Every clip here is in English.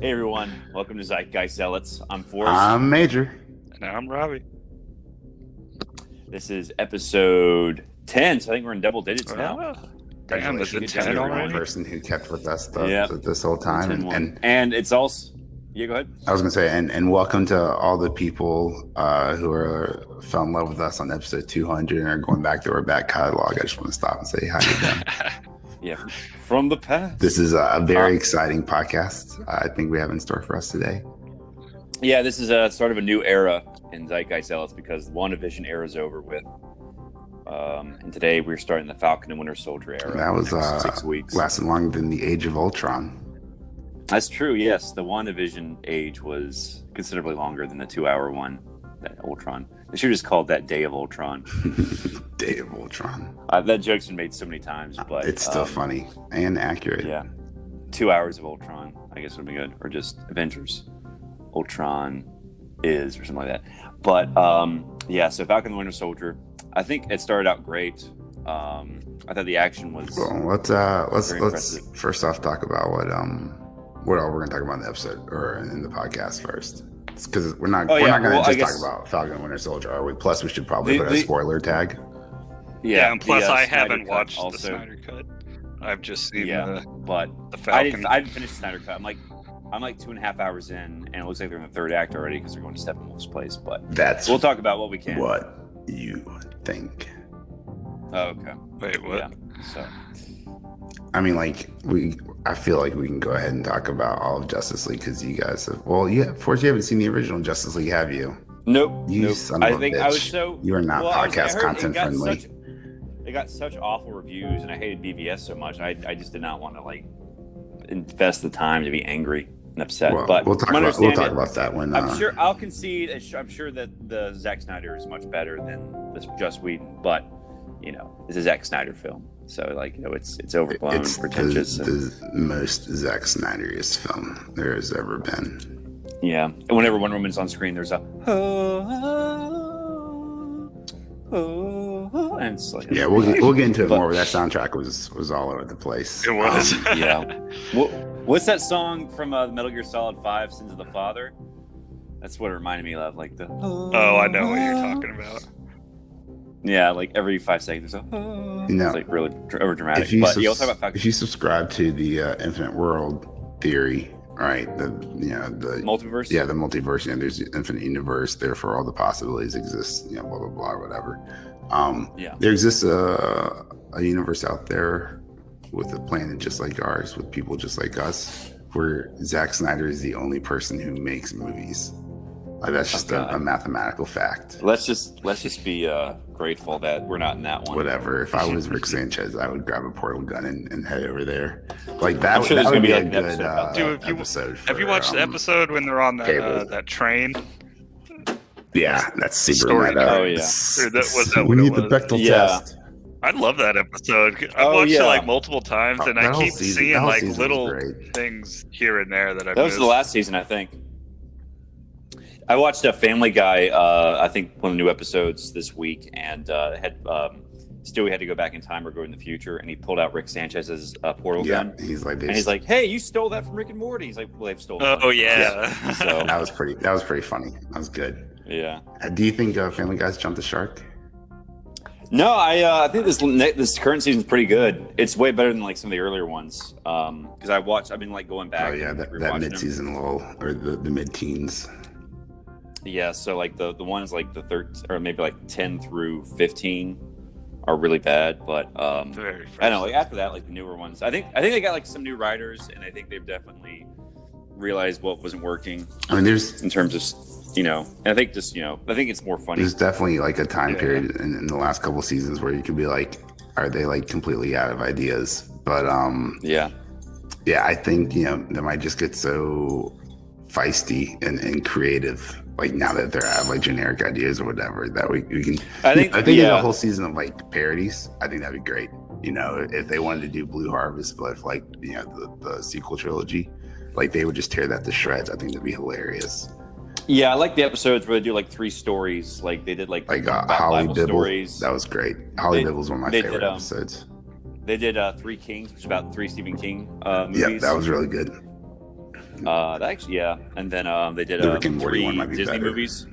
Hey everyone, welcome to Zack Zealots. I'm Forrest. I'm Major. And I'm Robbie. This is episode 10, so I think we're in double digits now. Damn, is it Congratulations 10 to the already? person who kept with us Yep. this whole time. And it's also... Yeah, go ahead. I was going to say, and welcome to all the people who fell in love with us on episode 200 and are going back to our back catalog. I just want to stop and say hi to them. Yeah, from the past. This is a very exciting podcast I think we have in store for us today. Yeah, this is a sort of a new era in Zack Zealots because the WandaVision era is over with. And today we're starting the Falcon and Winter Soldier era. That was 6 weeks. lasted longer than the Age of Ultron. That's true, yes. The WandaVision age was considerably longer than the 2-hour one, that Ultron. They should have just called that Day of Ultron. Day of Ultron. That joke's been made so many times, but... It's still funny and accurate. Yeah. 2 hours of Ultron, I guess would be good. Or just Avengers. Ultron is, or something like that. But, yeah, so Falcon and the Winter Soldier. I think it started out great. I thought the action was... Well, let's first off talk about what all we're going to talk about in the episode or in the podcast first. Because we're not going to just talk about Falcon and Winter Soldier, are we? Plus, we should probably put a spoiler tag. Yeah, and plus I haven't Snyder watched cut the Snyder Cut. I've just seen but the Falcon. I didn't finish the Snyder Cut. I'm like 2.5 hours in, and it looks like they're in the third act already because they're going to Steppenwolf's place. But we'll talk about what we can. What you think? Oh, okay. Wait, what? Yeah. So, I mean, I feel like we can go ahead and talk about all of Justice League because you guys have. Well, of course, you haven't seen the original Justice League, have you? Nope. You son of a bitch. I was so. You are not podcast content friendly. They got such awful reviews, and I hated BVS so much. I just did not want to invest the time to be angry and upset. Well, but we'll talk about that when. I'm sure I'll concede. I'm sure that the Zack Snyder is much better than this Joss Whedon, but it's a Zack Snyder film, so it's overblown, it's pretentious. The most Zack Snyderiest film there has ever been. Yeah, and whenever Wonder Woman's on screen, there's a and it's like, yeah, we'll get into it more. But that soundtrack was all over the place. It was. Yeah. What's that song from Metal Gear Solid 5, Sins of the Father? That's what it reminded me of, like the. Oh, I know what you're talking about. Yeah, like every 5 seconds or so. It's like really over dramatic. But you also talk about if you subscribe to the Infinite World theory, right? The multiverse. Yeah, the multiverse. There's the infinite universe. Therefore, all the possibilities exist. Blah blah blah, whatever. There exists a universe out there with a planet just like ours, with people just like us, where Zack Snyder is the only person who makes movies. That's just a mathematical fact. Let's just be grateful that we're not in that one. Whatever. If I was Rick Sanchez, I would grab a portal gun and head over there. Like that. I'm sure that there's would gonna be be a like good episode. Have you watched the episode when they're on that train? Yeah, that's super Story meta. Oh yeah. We need the Bechdel test. I love that episode. I've watched it multiple times, and I keep seeing little things here and there that I. That was the last season, I think. I watched a Family Guy. I think one of the new episodes this week, and Stewie had to go back in time or go in the future, and he pulled out Rick Sanchez's portal gun. He's like, "Hey, you stole that from Rick and Morty." He's like, "Well, they've stolen." Oh yeah. So that was pretty funny. That was good. Yeah. Do you think Family Guy's jumped the shark? No, I think this current season's pretty good. It's way better than some of the earlier ones. Because I've been going back. Oh yeah, that mid-season lull or the mid-teens. Yeah, so the ones the third or maybe 10 through 15 are really bad, but I don't know. After that, the newer ones, I think they got some new writers, and I think they've definitely realized what wasn't working. I mean, there's in terms of and I think just I think it's more funny. There's definitely a time period in the last couple seasons where you could be are they completely out of ideas? But yeah, I think they might just get so feisty and creative. Now that they're out of I ideas or whatever, that we can. I think a whole season of parodies. I think that'd be great. If they wanted to do Blue Harvest, but the sequel trilogy, they would just tear that to shreds. I think that'd be hilarious. Yeah, I like the episodes where they do 3 stories. They did Holly Bibble stories. That was great. Holly Bibble's one of my favorite episodes. They did 3 Kings, which is about 3 Stephen King movies. Yeah, that was really good. That actually, yeah. And then they did the Rick and Morty 3 one might be Disney better. movies.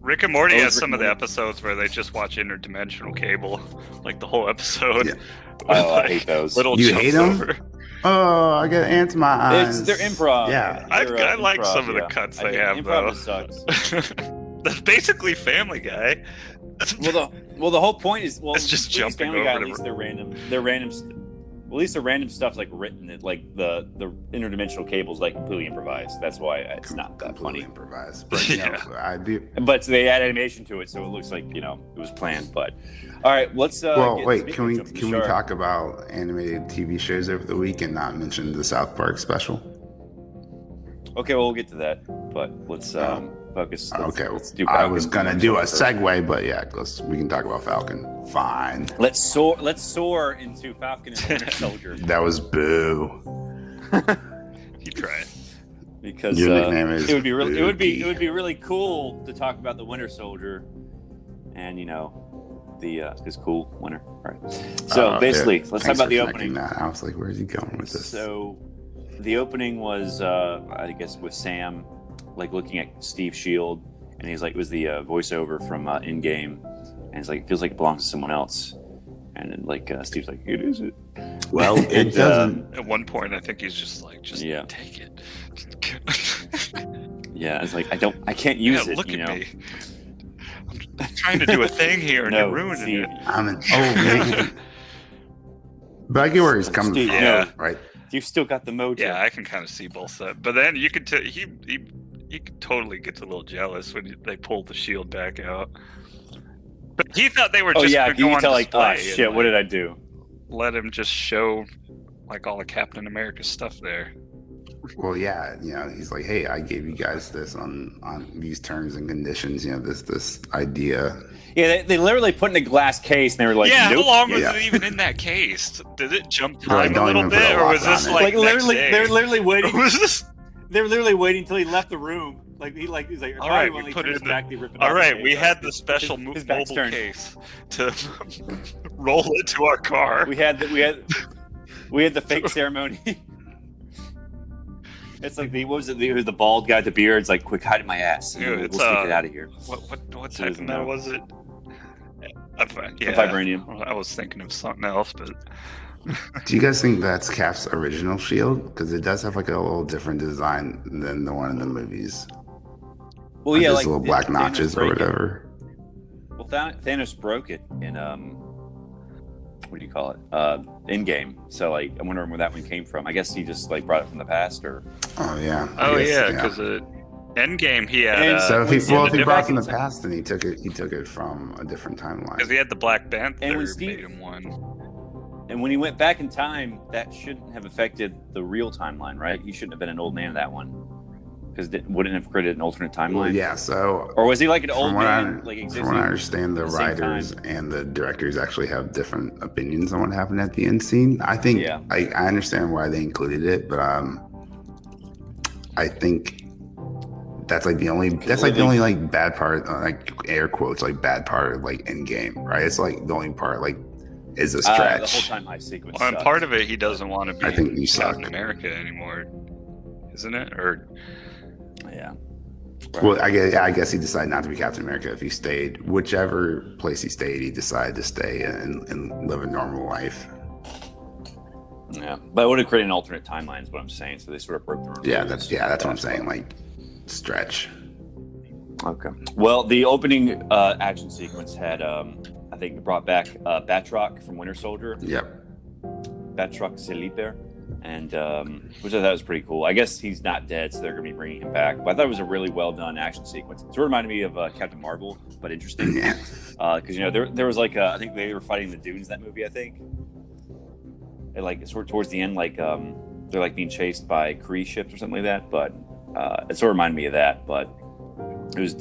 Rick and Morty has some of the episodes where they just watch interdimensional cable, like the whole episode. Yeah. I hate those. You hate them? Oh, I got ants in my eyes. They're improv. Yeah, I like some of the cuts they have though. Sucks. That's basically Family Guy. Well, the whole point is it's just jumping Family over. Guy, at least they're random. At least the random stuff's like written. Like the interdimensional cables like completely improvised. That's why it's not that funny. Improvised, but I do. But they add animation to it, so it looks like it was planned. But all right, let's. Wait. Can we talk about animated TV shows over the week and not mention the South Park special? Okay, well, we'll get to that, but let's focus. Let's do Falcon. I was gonna do a segue, but we can talk about Falcon. Fine. Let's soar into Falcon and Winter Soldier. That was boo. You try it. Because your nickname is it would be really cool to talk about the Winter Soldier, and his cool winter. All right. So basically, let's talk about the opening. I was like, where's he going with this? So the opening was, I guess, with Sam, like looking at Steve's shield, and he's like, it was the voiceover from Endgame, and he's like, it feels like it belongs to someone else, and then Steve's like, it is it. Well, it doesn't. At one point, I think he's just like, take it. Yeah, it's like I can't use it. Look at me. I'm trying to do a thing here, and you're ruining it. I'm an old man. But I get where he's coming from, right? You've still got the mojo. Yeah, I can kind of see both sides. But then you could he totally gets a little jealous when they pulled the shield back out. But he thought they were just going to tell shit, what did I do? Let him just show like all the Captain America stuff there. Well, he's like, hey, I gave you guys this on these terms and conditions, this idea. Yeah, they literally put in a glass case, and they were like, nope. How long was it even in that case? Did it jump time a little bit, or was this literally? They're literally waiting. Was They're literally waiting until he left the room. He's like, all right, we put it in. All right, we had the special mobile case to roll it to our car. We had the fake ceremony. It's like what was it? It was the bald guy with the beard. It's like, quick, hide in my ass. We'll sneak it out of here. What type of metal was it? Vibranium. I was thinking of something else, but. Do you guys think that's Cap's original shield? Because it does have like a little different design than the one in the movies. Well, like little black notches or whatever. Well, Thanos broke it in what do you call it? Endgame. So I wonder where that one came from. I guess he just brought it from the past, or. Oh yeah. Because Endgame he had. So if he brought it from the past, then he took it from a different timeline. Because he had the Black Panther and when made him one. And when he went back in time, that shouldn't have affected the real timeline, right? He shouldn't have been an old man in that one, because wouldn't have created an alternate timeline. Well, yeah. So, or was he like an old man? From what I understand, the writers and the directors actually have different opinions on what happened at the end scene. I think I understand why they included it, but I think that's the only bad part, air quotes, bad part of Endgame, right? It's the only part is a stretch. The whole time I sequence. Well, and part of it, he doesn't want to be Captain America anymore, isn't it? Or yeah. Right. Well, I guess he decided not to be Captain America if he stayed. Whichever place he stayed, he decided to stay and live a normal life. Yeah, but it would have created an alternate timeline, is what I'm saying. So they sort of broke the rules. Yeah, that's what I'm saying. Stretch. Okay. Well, the opening action sequence had, I think, brought back Batroc from Winter Soldier. Yep. Batroc Seliper, and which I thought was pretty cool. I guess he's not dead, so they're going to be bringing him back. But I thought it was a really well done action sequence. It sort of reminded me of Captain Marvel, but interesting. Yeah. Because there was I think they were fighting the dunes in that movie. I think. And sort of towards the end, they're being chased by Kree ships or something like that. But it sort of reminded me of that. But it was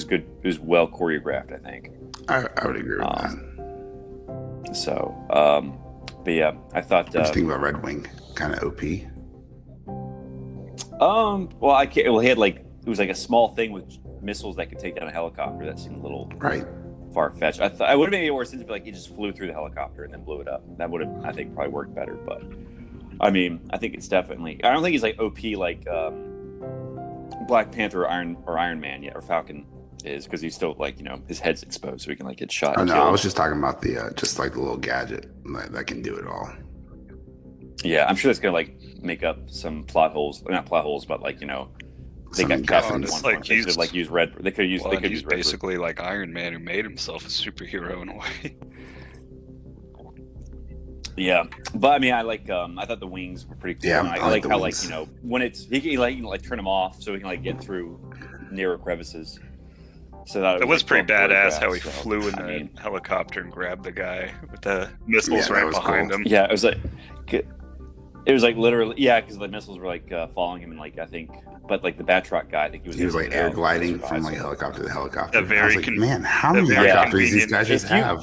good. It was well choreographed, I think. I would agree with that. So, but yeah, I thought. I'm just thinking about Red Wing, kind of OP. Well, I can't. Well, he had it was a small thing with missiles that could take down a helicopter. That seemed a little far fetched. I would have made it more sense if he just flew through the helicopter and then blew it up. That would have, I think, probably worked better. But I mean, I think it's definitely. I don't think he's like OP like Black Panther or Iron Man yet, or Falcon is, because he's still like, his head's exposed, so he can like get shot. Oh no, I was just talking about the just like the little gadget that can do it all. Yeah, I'm sure that's gonna like make up some plot holes. Not plot holes, but like they got cast in one. Like they could like use red. They could use. Well, they could use basically like Iron Man, who made himself a superhero in a way. Yeah, but I mean, I thought the wings were pretty cool. Yeah, I like how wings. Like when it's he can like turn them off so he can like get through narrow crevices. So that it was pretty badass how he flew in the helicopter and grabbed the guy with the missiles right behind him. Yeah, it was like literally, because the missiles were like following him, and like I think, but like the Batroc guy, I think he was like air gliding from like helicopter to helicopter. Man, how many helicopters these guys just have?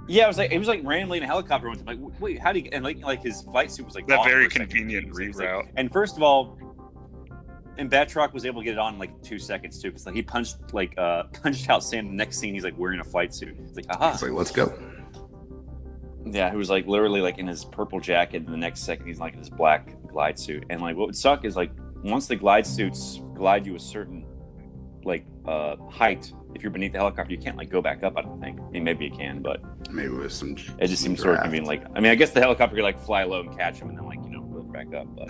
Yeah, it was like randomly in a helicopter. I'm like, wait, how do you? And like his flight suit was like that very convenient reroute. Like, and first of all, and Batroc was able to get it on in like 2 seconds too, because like he punched out Sam. The next scene, he's like wearing a flight suit. He's like, aha! He's like, let's go. Yeah, he was like literally like in his purple jacket, and the next second he's like in his black glide suit. And like what would suck is like once the glide suits glide you a certain like height, if you're beneath the helicopter, you can't like go back up. I don't think. I mean, maybe you can, but maybe with some. It just seems sort of convenient. Like, I mean, I guess the helicopter could like fly low and catch him, and then like go back up. But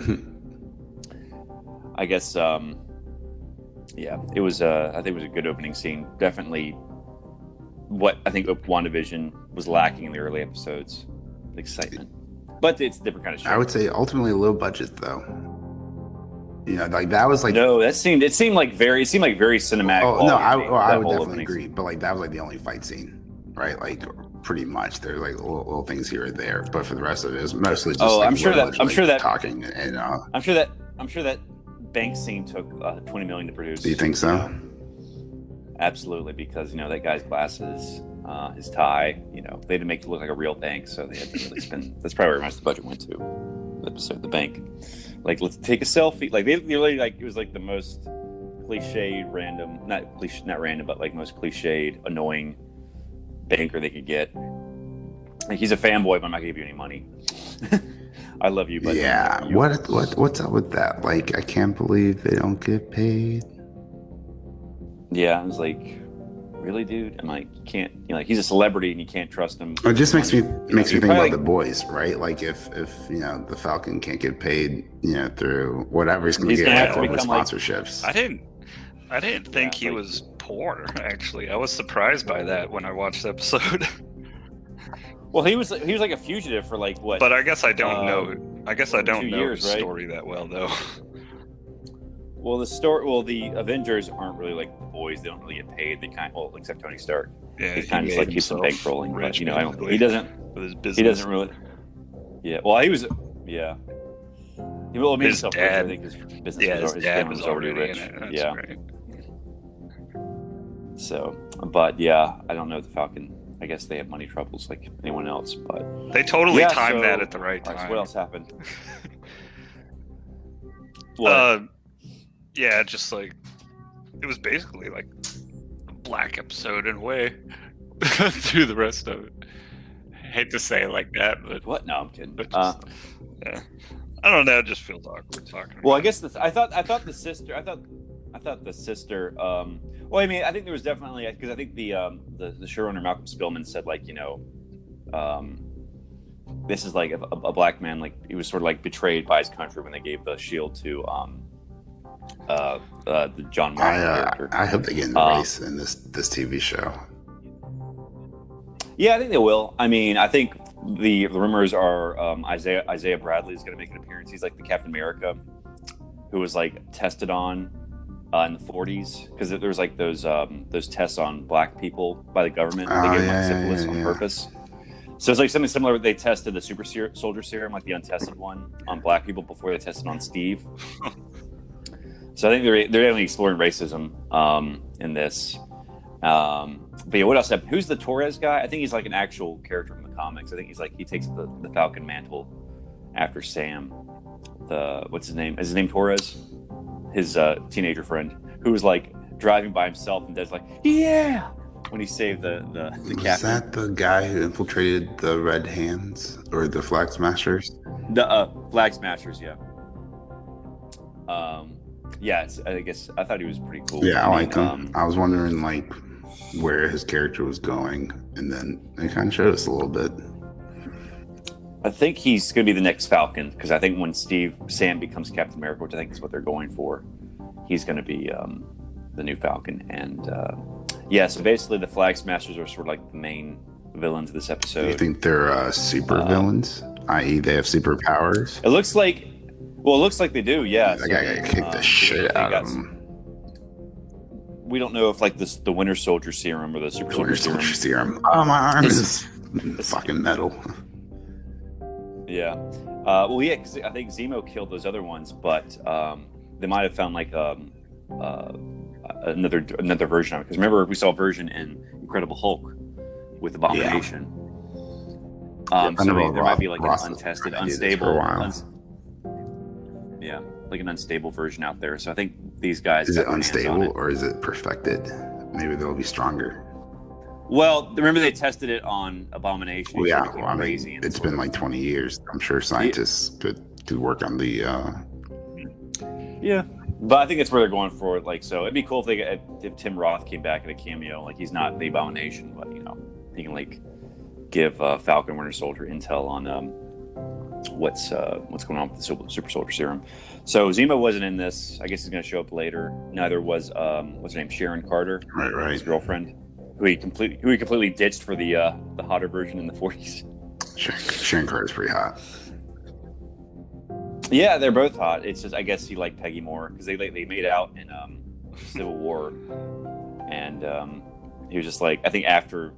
I guess it was. I think it was a good opening scene. Definitely, what I think WandaVision was lacking in the early episodes, excitement. But it's a different kind of show. I would say ultimately low budget though. Like that was like no. It seemed like very cinematic. Oh no, I would definitely agree. But like that was like the only fight scene, right? Like pretty much. There's like little things here or there, but for the rest of it, it was mostly just. Oh, like, I'm sure that talking and. I'm sure that bank scene took $20 million to produce. Do you think so? Absolutely, because that guy's glasses, his tie, they had to make it look like a real bank, so they had to really spend. That's probably where most of the budget went to. The episode, the bank. Like, let's take a selfie. Like, they really it was like the most cliched, random, not random, but like most cliched, annoying banker they could get. Like, he's a fanboy, but I'm not gonna give you any money. I love you, but yeah. What's up with that? Like, I can't believe they don't get paid. Yeah, I was like, really, dude? I'm like, you can't. He's a celebrity, and you can't trust him. It just makes me think about the boys, right? Like, if the Falcon can't get paid, through whatever he's going to get for sponsorships. I didn't think he was poor. Actually, I was surprised by that when I watched the episode. Well, he was like a fugitive for like what? But I guess I don't know. I guess I don't know his story that well, though. Well, the Avengers aren't really like boys. They don't really get paid. They except Tony Stark. Yeah, he kind of just like keeps them bankrolling. But he doesn't. He doesn't really. Yeah. Well, he was. Yeah. He will make himself rich. I think his business his dad was already rich. Yeah. Right. So, but yeah, I don't know the Falcon. I guess they have money troubles like anyone else, but they totally timed that at the right time. So what else happened? Yeah, just like it was basically like a black episode in a way through the rest of it. I hate to say it like that, but what? No, I'm kidding. Yeah, I don't know. It just feels awkward talking. Well, I guess I thought the sister. Well, I mean, I think there was definitely because I think the showrunner Malcolm Spillman said like this is like a black man, like he was sort of like betrayed by his country when they gave the shield to the John Martin character. I hope they get in the race in this TV show. Yeah, I think they will. I mean, I think the rumors are Isaiah Bradley is going to make an appearance. He's like the Captain America who was like tested on in the 40s, because there was like those tests on black people by the government. They gave them like syphilis on purpose. So it's like something similar. They tested the super soldier serum, like the untested one, on black people before they tested on Steve. So I think they're definitely exploring racism in this. But yeah, what else happened? Who's the Torres guy? I think he's like an actual character from the comics. I think he takes the Falcon mantle after Sam. What's his name? Is his name Torres? His teenager friend who was like driving by himself and does like when he saved the captain. Is that the guy who infiltrated the Red Hands or the Flag Smashers? The Flag Smashers, yeah. Yeah, I guess I thought he was pretty cool. Yeah, I like him. I was wondering like where his character was going, and then they kind of showed us a little bit. I think he's going to be the next Falcon, because I think when Sam becomes Captain America, which I think is what they're going for, he's going to be the new Falcon. And so basically the Flag Smashers are sort of like the main villains of this episode. Do you think they're super villains, i.e. they have superpowers? It looks like they do, yeah. That guy got kicked the shit out of him. We don't know if like the Winter Soldier serum or the Super Soldier serum. Oh, my arm is fucking metal. Yeah. Well, yeah, because I think Zemo killed those other ones, but they might have found like another version of it. Because remember, we saw a version in Incredible Hulk with Abomination. Yeah. So there might be like an untested, unstable, like an unstable version out there. So I think these guys. Is it unstable or is it perfected? Maybe they'll be stronger. Well, remember they tested it on Abomination. Well, yeah, crazy. It's been like 20 years. I'm sure scientists could work on the. Yeah, but I think it's where they're going for it. Like, so it'd be cool if Tim Roth came back in a cameo. Like, he's not the Abomination, but he can like give Falcon Winter Soldier intel on what's going on with the Super Soldier Serum. So Zemo wasn't in this. I guess he's going to show up later. Neither was what's her name, Sharon Carter, right, his girlfriend. Who he completely ditched for the hotter version in the 40s. Sharon Carter's pretty hot. Yeah, they're both hot. It's just I guess he liked Peggy more because they made out in Civil War, and he was just like I think after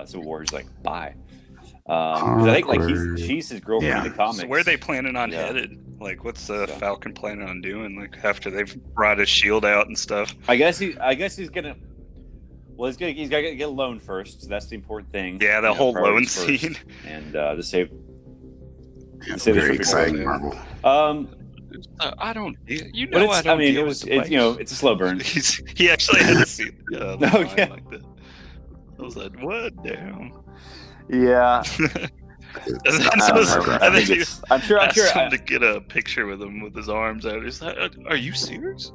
Civil War he was like bye. I think like she's his girlfriend in the comics. So where are they planning on headed? Like, what's the Falcon planning on doing? Like after they've brought his shield out and stuff. I guess he's gonna. Well, he's got to get a loan first. So that's the important thing. Yeah, the whole loan scene, and to save. Very exciting, Marvel. I don't. I mean, it's a slow burn. He actually had to see. Yeah. Like that. I was like, what? Damn. Yeah. I'm sure. To get a picture with him with his arms out. He's like, "Are you serious?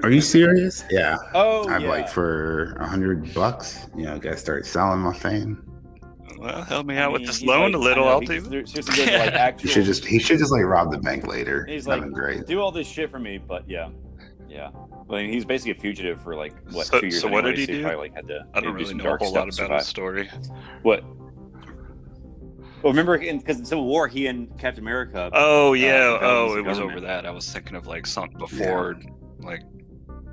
Are you serious? Yeah. Oh, I'd like for $100. Guys start selling my fame. Well, help me out with this loan a little. I'll do. He should just like rob the bank later. He's like, great. Do all this shit for me, but yeah. Well, I mean, he's basically a fugitive for like 2 years. So what did he do? Probably, I don't really know a whole lot about his story. What? Well, remember, because in Civil War, he and Captain America. Oh yeah. It was over that. I was thinking of like something before, like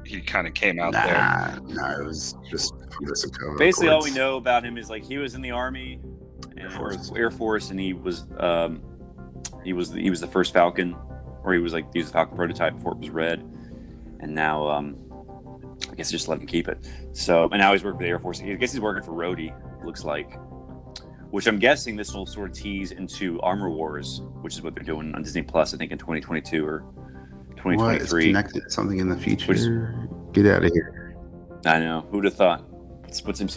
he kind of came out there. No, it was just basically all we know about him is like he was in the Army or Air Force, and he was the first Falcon, or he was the Falcon prototype before it was red, and now I guess just let him keep it. So, and now he's working for the Air Force. I guess he's working for Rhodey. Looks like. Which I'm guessing this will sort of tease into Armor Wars, which is what they're doing on Disney Plus, I think in 2022 or 2023. What? It's connected to something in the future? Get out of here. I know. Who'd have thought?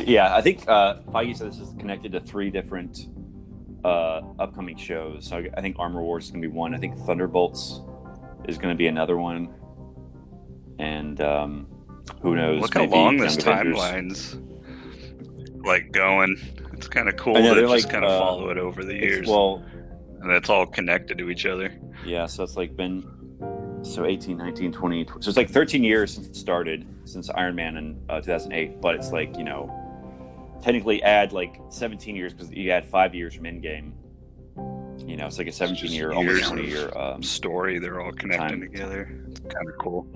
Yeah, I think Feige said this is connected to 3 different upcoming shows. So I think Armor Wars is going to be one. I think Thunderbolts is going to be another one. And who knows? Look how long this timeline's like going. It's kind of cool to just kind of follow it over the years. And it's all connected to each other. Yeah, so it's like been 18, 19, 20. So it's like 13 years since it started, since Iron Man in 2008. But it's like, technically add like 17 years because you add 5 years from Endgame. It's like a 17-year, almost 20-year story. They're all connecting together. It's kind of cool.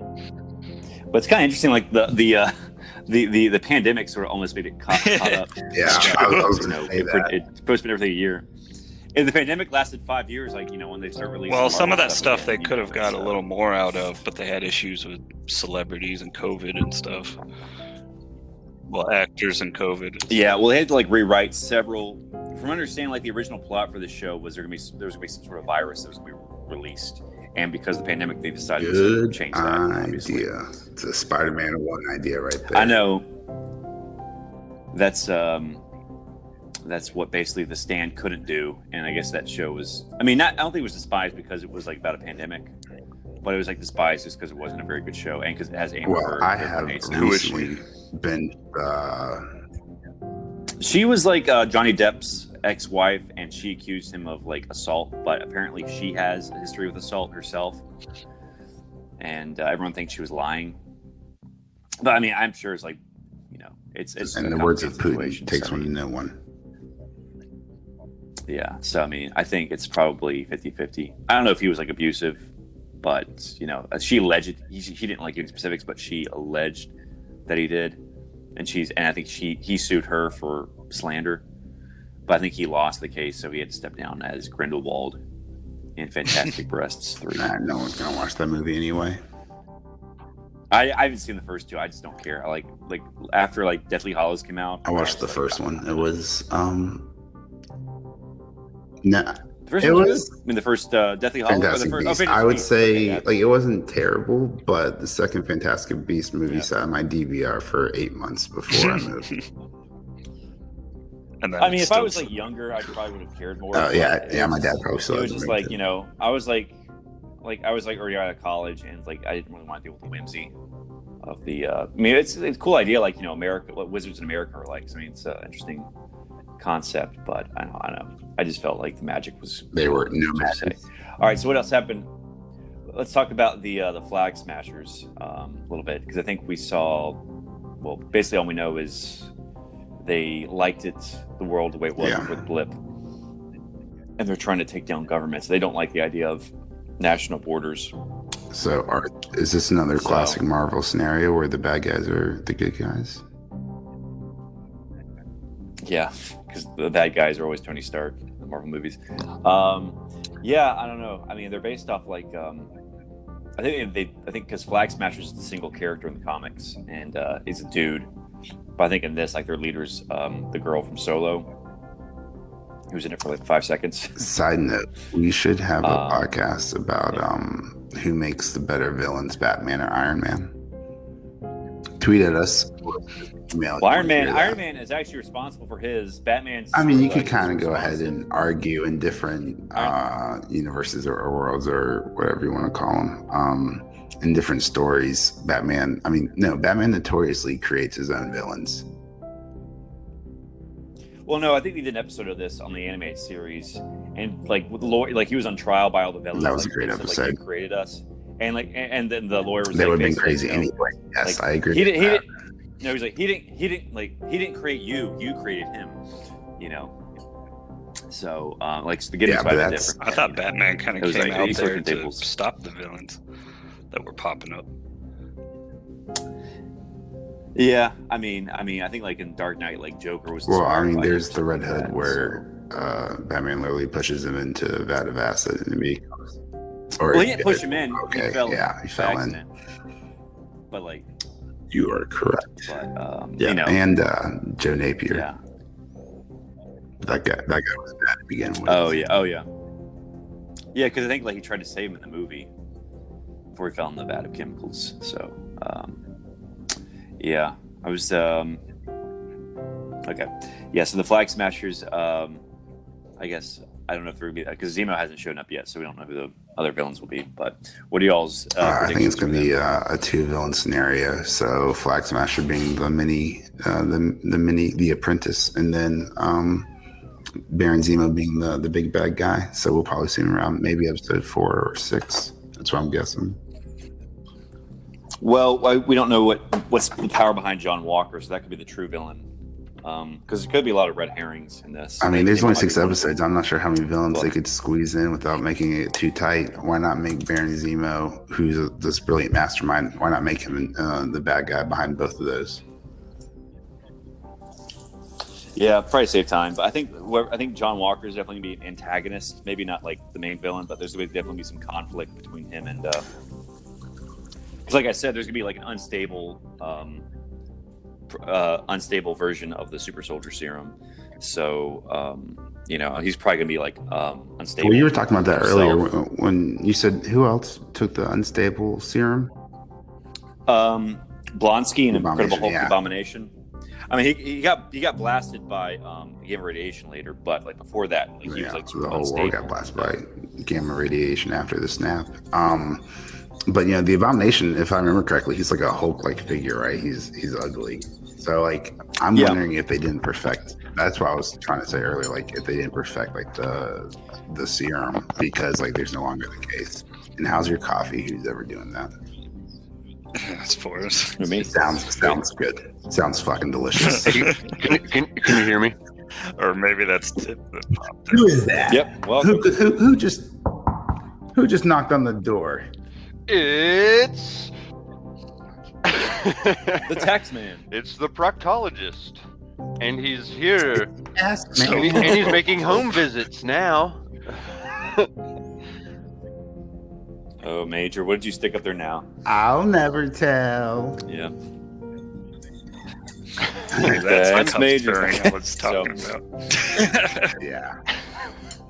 But it's kind of interesting, like the pandemic sort of almost made it caught up. Yeah, I was going to say that. It's supposed to be everything a year. If the pandemic lasted 5 years, when they start releasing. Well, some of that stuff they could have got a little more out of, but they had issues with celebrities and COVID and stuff. Well, actors and COVID. Yeah, well, they had to rewrite several. From understanding, the original plot for the show was there was gonna be some sort of virus that was gonna be released, and because of the pandemic, they decided to change that. Obviously. It's a Spider-Man 1 idea right there. I know. That's that's what basically The Stand couldn't do, and I guess that show was. I mean, I don't think it was despised because it was like about a pandemic, but it was like despised just because it wasn't a very good show, and because it has Amber Heard. I have recently been. She was like Johnny Depp's ex-wife, and she accused him of like assault, but apparently she has a history with assault herself, and everyone thinks she was lying. But I mean, I'm sure it's like, it's in the words of Putin, takes one to know one. Yeah, so I mean, I think it's probably 50-50. I don't know if he was like abusive, but she alleged he didn't like give specifics, but she alleged that he did, and I think he sued her for slander, but I think he lost the case, so he had to step down as Grindelwald in Fantastic Breasts 3. No one's gonna watch that movie anyway. I haven't seen the first two. I just don't care. I like after like Deathly Hallows came out. I watched the first one. It was the first Deathly Hallows. Fantastic Beasts. I would say it wasn't terrible, but the second Fantastic Beast movie sat on my DVR for 8 months before I moved. I mean, if I was like younger, I probably would have cared more. Yeah, my dad probably still. It was just like I was like already out of college, and like I didn't really want to deal with the whimsy of the. I mean, it's a cool idea, like America, what Wizards in America are like. So, I mean, it's an interesting concept, but I don't know. I just felt like the magic was. They were no magic. All right, so what else happened? Let's talk about the Flag Smashers a little bit, because I think we saw. Well, basically, all we know is they liked the world the way it was before the blip, and they're trying to take down governments. They don't like the idea of national borders. So, is this another classic Marvel scenario where the bad guys are the good guys? Yeah, because the bad guys are always Tony Stark in the Marvel movies. Yeah, I don't know. I mean, they're based off like I think because Flag Smashers is a single character in the comics, and he's a dude. But I think in this, like, their leader's the girl from Solo, who was in it for like 5 seconds. Side note: we should have a podcast about who makes the better villains, Batman or Iron Man. Tweet at us. Iron Man is actually responsible for his. Batman's. I mean, you could kind of go ahead and argue in different universes or worlds or whatever you want to call them. In different stories, Batman notoriously creates his own villains. Well, no, I think we did an episode of this on the animated series, and like with the lawyer, like he was on trial by all the villains. That was a great episode. Like, he created us, and and then the lawyer was. They would have been crazy anyway. Yes, I agree. He didn't. No, he's like he didn't create you. You created him. So the getting different. I thought Batman kind of came out there to stop the villains that were popping up. Yeah, I mean, I think like in Dark Knight, like Joker was. Well, I mean, there's the Red Hood where Batman literally pushes him into a vat of acid and he didn't push him in. Okay, he fell in. But like, you are correct. But and Joe Napier. Yeah, that guy was bad to begin with. Oh yeah. Because I think like he tried to save him in the movie before he fell in the vat of chemicals. So. Yeah, I was okay. Yeah, so the Flag Smashers. I guess I don't know if they're gonna be that because Zemo hasn't shown up yet, so we don't know who the other villains will be. But what are y'all's? I think it's gonna be a 2-villain scenario. So Flag Smasher being the apprentice, and then Baron Zemo being the big bad guy. So we'll probably see him around maybe episode 4 or 6. That's what I'm guessing. Well, we don't know what's the power behind John Walker, so that could be the true villain. Because there could be a lot of red herrings in this. I mean, there's only 6 episodes. I'm not sure how many villains they could squeeze in without making it too tight. Why not make Baron Zemo, who's this brilliant mastermind, why not make him the bad guy behind both of those? Yeah, probably save time. But I think John Walker is definitely going to be an antagonist. Maybe not like the main villain, but there's going to definitely be some conflict between him and... Because, like I said, there's gonna be like an unstable version of the super soldier serum. So, he's probably gonna be like unstable. Well, you were talking about that earlier when you said who else took the unstable serum? Blonsky and Incredible Hulk Abomination. I mean, he got blasted by gamma radiation later, but like before that, like, he was like the whole world got blasted by gamma radiation after the snap. But the Abomination, if I remember correctly, he's like a Hulk-like figure, right? He's ugly. So like, I'm wondering if they didn't perfect. That's what I was trying to say earlier. Like, if they didn't perfect like the serum, because like there's no longer the case. And how's your coffee? Who's ever doing that? That's for us. Sounds good. Sounds fucking delicious. Can you hear me? Or maybe that's Tip that popped in. Who is that? Yep. Welcome. Who just knocked on the door? It's the tax man. It's the proctologist, and he's here. Yes, and he's making home visits now. Oh, Major, what did you stick up there now? I'll never tell. Yeah. That's Major. I was talking about. Yeah.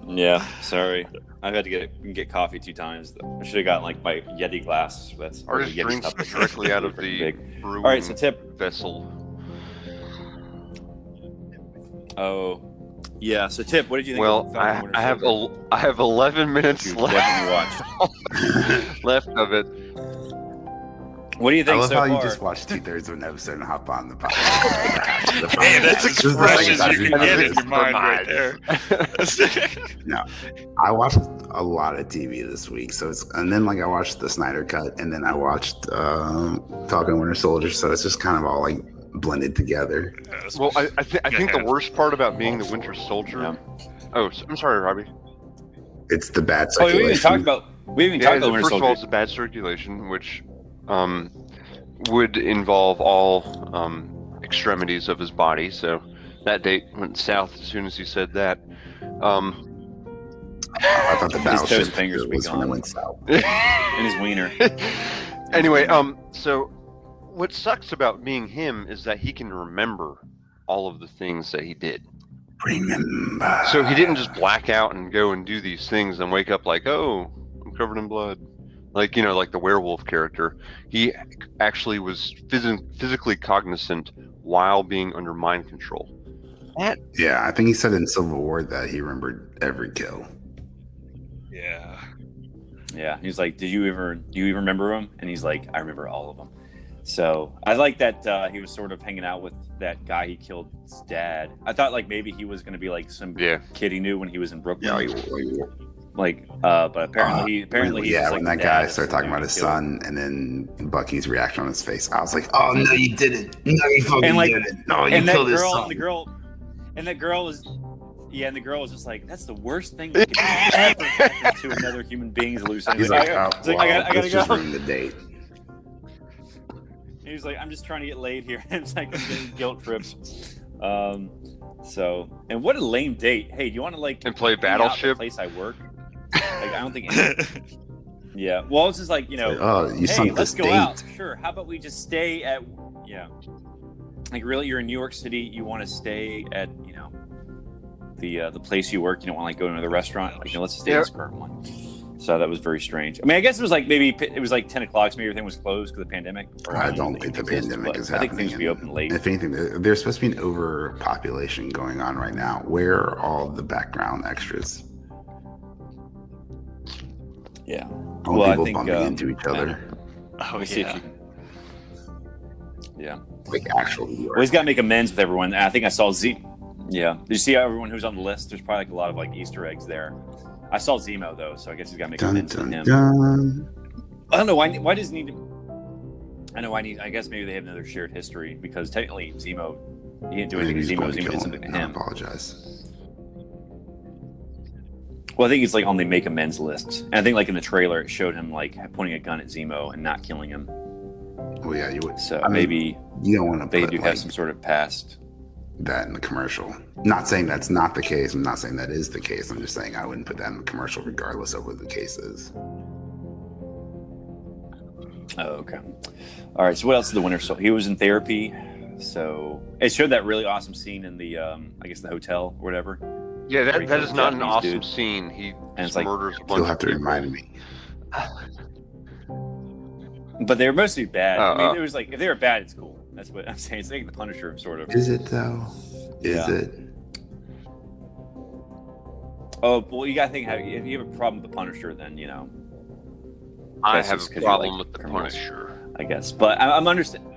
Yeah, sorry. I've had to get coffee 2 times. I should have gotten like my Yeti glass. That's Or just drinks directly out of the brewing All right, so Tip vessel. Oh, yeah. So Tip, what did you think? Well, I have 11 minutes left. Left of it. What do you think? I love so how far? you just watch 2/3 of an episode and hop on the podcast. Hey, that's expressions you can get in your mind right there. No, I watched a lot of TV this week, and then like I watched the Snyder cut, and then I watched Falcon and Winter Soldier, so it's just kind of all like blended together. Well, I think the worst part about being the Winter Soldier. Yeah. Oh, I'm sorry, Robbie. It's the bad circulation. We haven't talked about Winter Soldier. First of all, it's the bad circulation, which would involve all extremities of his body. So that date went south as soon as he said that. I thought the battleship fingers was when it went south. And his wiener. Anyway, so what sucks about being him is that he can remember all of the things that he did. Remember. So he didn't just black out and go and do these things and wake up like, oh, I'm covered in blood. Like, like the werewolf character. He actually was physically cognizant while being under mind control. Yeah, I think he said in Civil War that he remembered every kill. Yeah. Yeah, he's like, do you remember him? And he's like, I remember all of them. So I like that he was sort of hanging out with that guy he killed's dad. I thought like maybe he was going to be like some kid he knew when he was in Brooklyn. Yeah, but apparently he's just, when like, that guy started talking about his son, and then Bucky's reaction on his face, I was like, "Oh no, you didn't! No, you fucking didn't! No, you killed his son!" And the girl was just like, "That's the worst thing that could ever happen to another human being's hallucination." He's like, "I gotta go." Ruin the date. He was like, I'm just trying to get laid here. It's like I'm getting guilt tripped. So, and what a lame date. Hey, do you want to like and play Battleship? The place I work. Like, I don't think. Yeah. Well, it's just like hey, let's go out. Sure. How about we just stay at like really, you're in New York City. You want to stay at the place you work. You don't want to like go to another restaurant. Like, let's stay in this current one. So that was very strange. I mean, I guess it was like maybe it was like 10 o'clock, so maybe everything was closed because of the pandemic. I don't think the pandemic is happening. I think things will be open late. If anything, there's supposed to be an overpopulation going on right now. Where are all the background extras? Yeah. All people bumping into each other. Yeah. Like actually. Well, he's got to make amends with everyone. I think I saw Z. Yeah. Did you see everyone who's on the list? There's probably like a lot of like Easter eggs there. I saw Zemo though, so I guess he's got to make amends with him. I don't know why does he need to. I know I guess maybe they have another shared history because technically Zemo, he didn't do anything to Zemo. Zemo did something to him. I apologize. Well, I think he's like on the make amends list, and I think like in the trailer it showed him like pointing a gun at Zemo and not killing him. Well, yeah, you would. So maybe you don't want to. They do have some sort of past. That in the commercial. Not saying that's not the case. I'm not saying that is the case. I'm just saying I wouldn't put that in the commercial regardless of what the case is. Oh, okay. All right. So what else is the Winter Soldier? He was in therapy. So it showed that really awesome scene in the, I guess the hotel or whatever. Yeah, that is not an awesome scene. He just murders a bunch of people. You'll have to remind me. But they were mostly bad. I mean, it was like if they were bad, it's cool. That's what I'm saying. It's like the Punisher, sort of. Is it though? Is it? Oh well, you gotta think. If you have a problem with the Punisher, then I have a problem with the Punisher, I guess. But I'm understanding.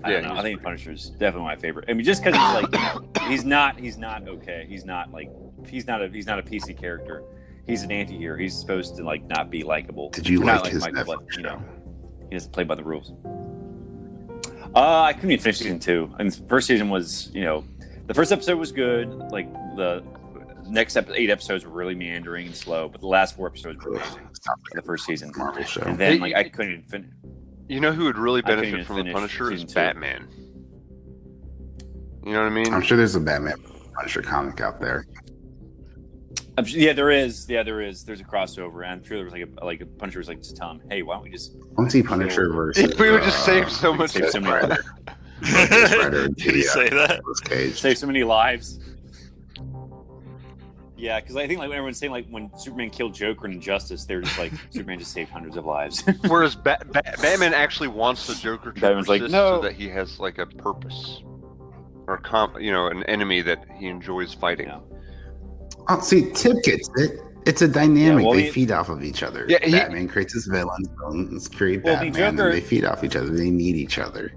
I Yeah, don't know. I think Punisher's definitely my favorite. I mean, just because it's like he's not okay. He's not a PC character. He's an anti-hero. He's supposed to like not be likable. Did you like his Michael, but he doesn't play by the rules. I couldn't even finish season 2. And the first season was, the first episode was good. Like the next 8 episodes were really meandering and slow, but the last 4 episodes were amazing. The first season, Marvel show. And then I couldn't even finish. You know who would really benefit from the Punisher is Batman. You know what I mean? I'm sure there's a Batman Punisher comic out there. There is. There's a crossover, and I'm sure there was like a Punisher was like just telling him, "Hey, why don't we just?" I want to see Punisher versus. If we would just save so much. Save so many. Did he say that? Save so many lives. Yeah, because I think like when everyone's saying like when Superman killed Joker in Injustice, they're just like Superman just saved hundreds of lives. Whereas Batman actually wants the Joker to Batman's persist like, no. so that he has like a purpose or an enemy that he enjoys fighting. Yeah. Oh, see, Tip gets it. It's a dynamic. They feed off of each other. Yeah, Batman creates his villains, villains create Batman, and they feed off each other. They need each other.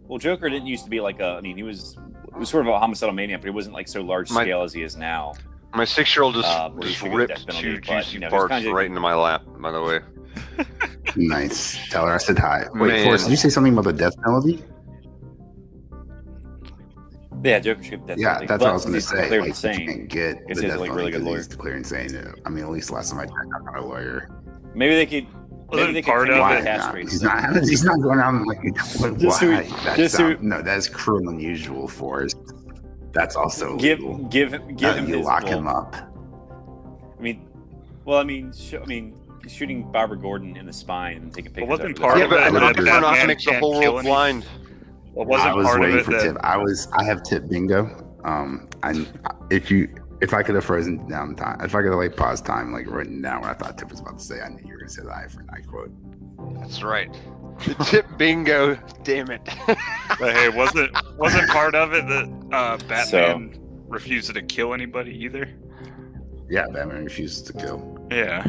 Well, Joker didn't used to be like he was sort of a homicidal maniac, but he wasn't like so large scale as he is now. My 6-year-old just ripped 2 juicy parts right into my lap, by the way. Nice. Tell her I said hi. Wait, Forrest, did you say something about the death penalty? Yeah, Joker should death penalty. Yeah, that's what I was going to say. Clearly like, insane. You can't get the death like penalty really good lawyer. He's declared insane. I mean, at least last time I checked, I'm not a lawyer. Maybe they could. Maybe they could castrate. He's not going around like why? That is cruel and unusual, Forrest. That's also illegal. Give him you lock him up. Shooting Barbara Gordon in the spine and taking pictures. Wasn't part of it. Not makes the whole world blind. Well, wasn't part of it for Tip. I have Tip bingo. If I could have frozen down time, if I could have like paused time, like written down what I thought Tip was about to say, I knew you were going to say the eye for an eye quote. That's right. The Tip bingo. Damn it. But hey, wasn't part of it that Batman refused to kill anybody either? Yeah, Batman refuses to kill. Yeah.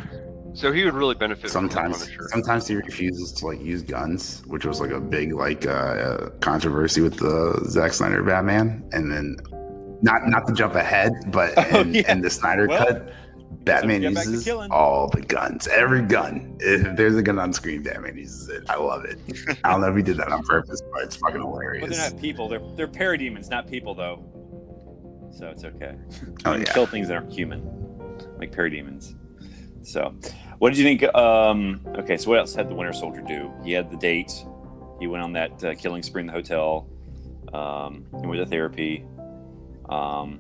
So he would really benefit sometimes. from the Punisher. Sometimes he refuses to like use guns, which was like a big controversy with the Zack Snyder Batman, and then not to jump ahead, but in the Snyder cut, Batman uses all the guns, every gun. If there's a gun on screen, Batman uses it. I love it. I don't know if he did that on purpose, but it's fucking hilarious. But they're not people. They're parademons, not people, though. So it's okay. Kill things that aren't human, like parademons. So, what did you think? Okay, so what else had the Winter Soldier do? He had the date. He went on that killing spree in the hotel. He went to therapy. No.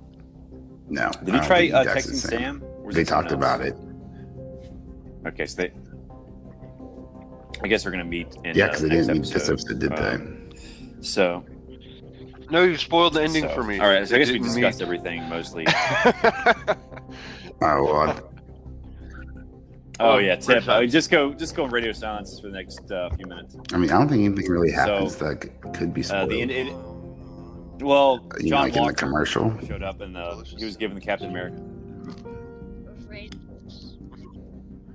Did he try texting Sam? They talked about it. Okay, so I guess they're going to meet in because they didn't meet this episode, did they? So. No, you spoiled the ending for me. All right, so I guess we discussed everything mostly. Oh yeah, Tip. Just go on radio silence for the next few minutes. I mean, I don't think anything really happens that could be spoiled. John like in the commercial showed up and he was given the Captain America.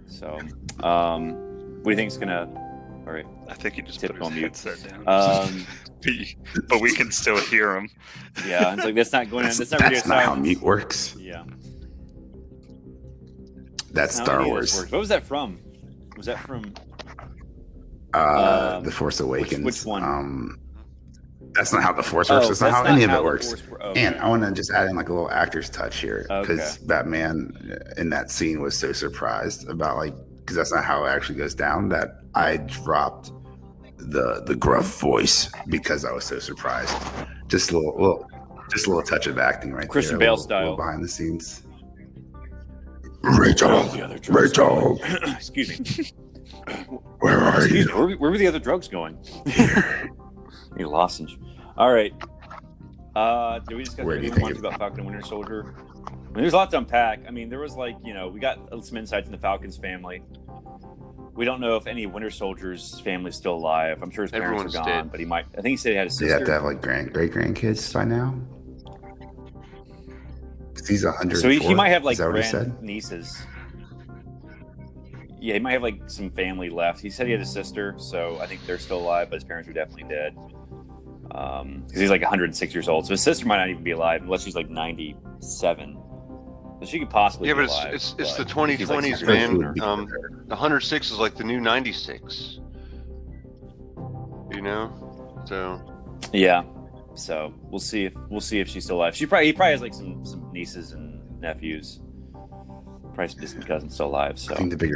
So, what do you think is gonna? All right, I think he just Tip put his headset down. But we can still hear him. Yeah, it's like that's not going. That's not radio silence. That's not how mute works. Yeah. That's Star Wars. What was that from? Was that from The Force Awakens? Which one? That's not how the Force works. That's not how any of it works. And I want to just add in like a little actor's touch here because Batman in that scene was so surprised about because that's not how it actually goes down that I dropped the gruff voice because I was so surprised. Just a little touch of acting right Christian there. Bale style behind the scenes. Rachel. Excuse me. Where are you? Where were the other drugs going? Here. You lozenge. All right. Did we discuss much about Falcon and Winter Soldier? I mean, there's a lot to unpack. I mean, there was we got some insights in the Falcon's family, We don't know if any Winter Soldier's family's still alive. I'm sure his parents are gone, dead. but he might. I think he said he had a sister. You have to have like great grandkids by now. He's 100. So he might have like grand nieces. Yeah, he might have like some family left. He said he had a sister, so I think they're still alive, but his parents are definitely dead. Because he's like 106 years old, so his sister might not even be alive unless she's like 97. So she could possibly. Yeah, be but alive, it's the 2020s, man. The 106 is like the new 96. You know, so. Yeah, so we'll see if she's still alive. He probably has like some nieces and nephews, probably some distant cousins still alive. So I think but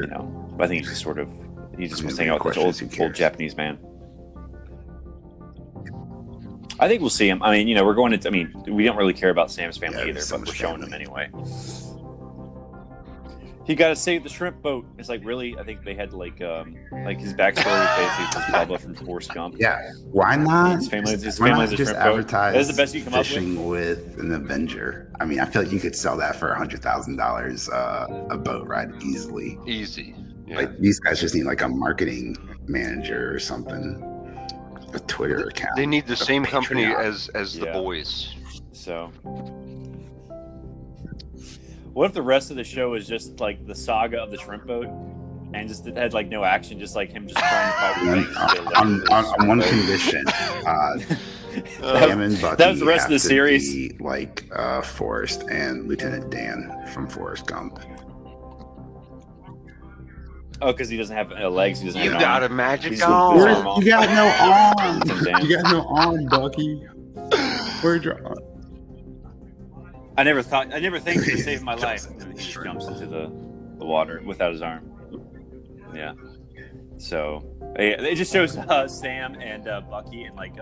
I think he's just wants to hang out with this old Japanese man. I think we'll see him. I mean, we're going into. I mean, we don't really care about Sam's family either, but we're showing them anyway. He got to save the shrimp boat. It's like really. I think they had like his backstory is basically just Bubba from Forrest Gump. Yeah, why not? His family is a just shrimp advertise. That's the best you come up with an Avenger. I mean, I feel like you could sell that for $100,000 a boat ride easily. Easy. Yeah. Like these guys just need like a marketing manager or something. A Twitter account. They need the same company as the boys. So, what if the rest of the show is just like the saga of the shrimp boat, and just it had like no action, just like him just trying to fight on one condition. Sam and Bucky that was the rest of the series. Be like Forrest and Lieutenant Dan from Forrest Gump. Oh, because he doesn't have legs. He doesn't have got arm. a magic arm. You got no arm. You got no arm, Bucky. Where'd your arm? I never think he saved my life. And he just jumps into the water without his arm. Yeah. So it just shows Sam and Bucky in like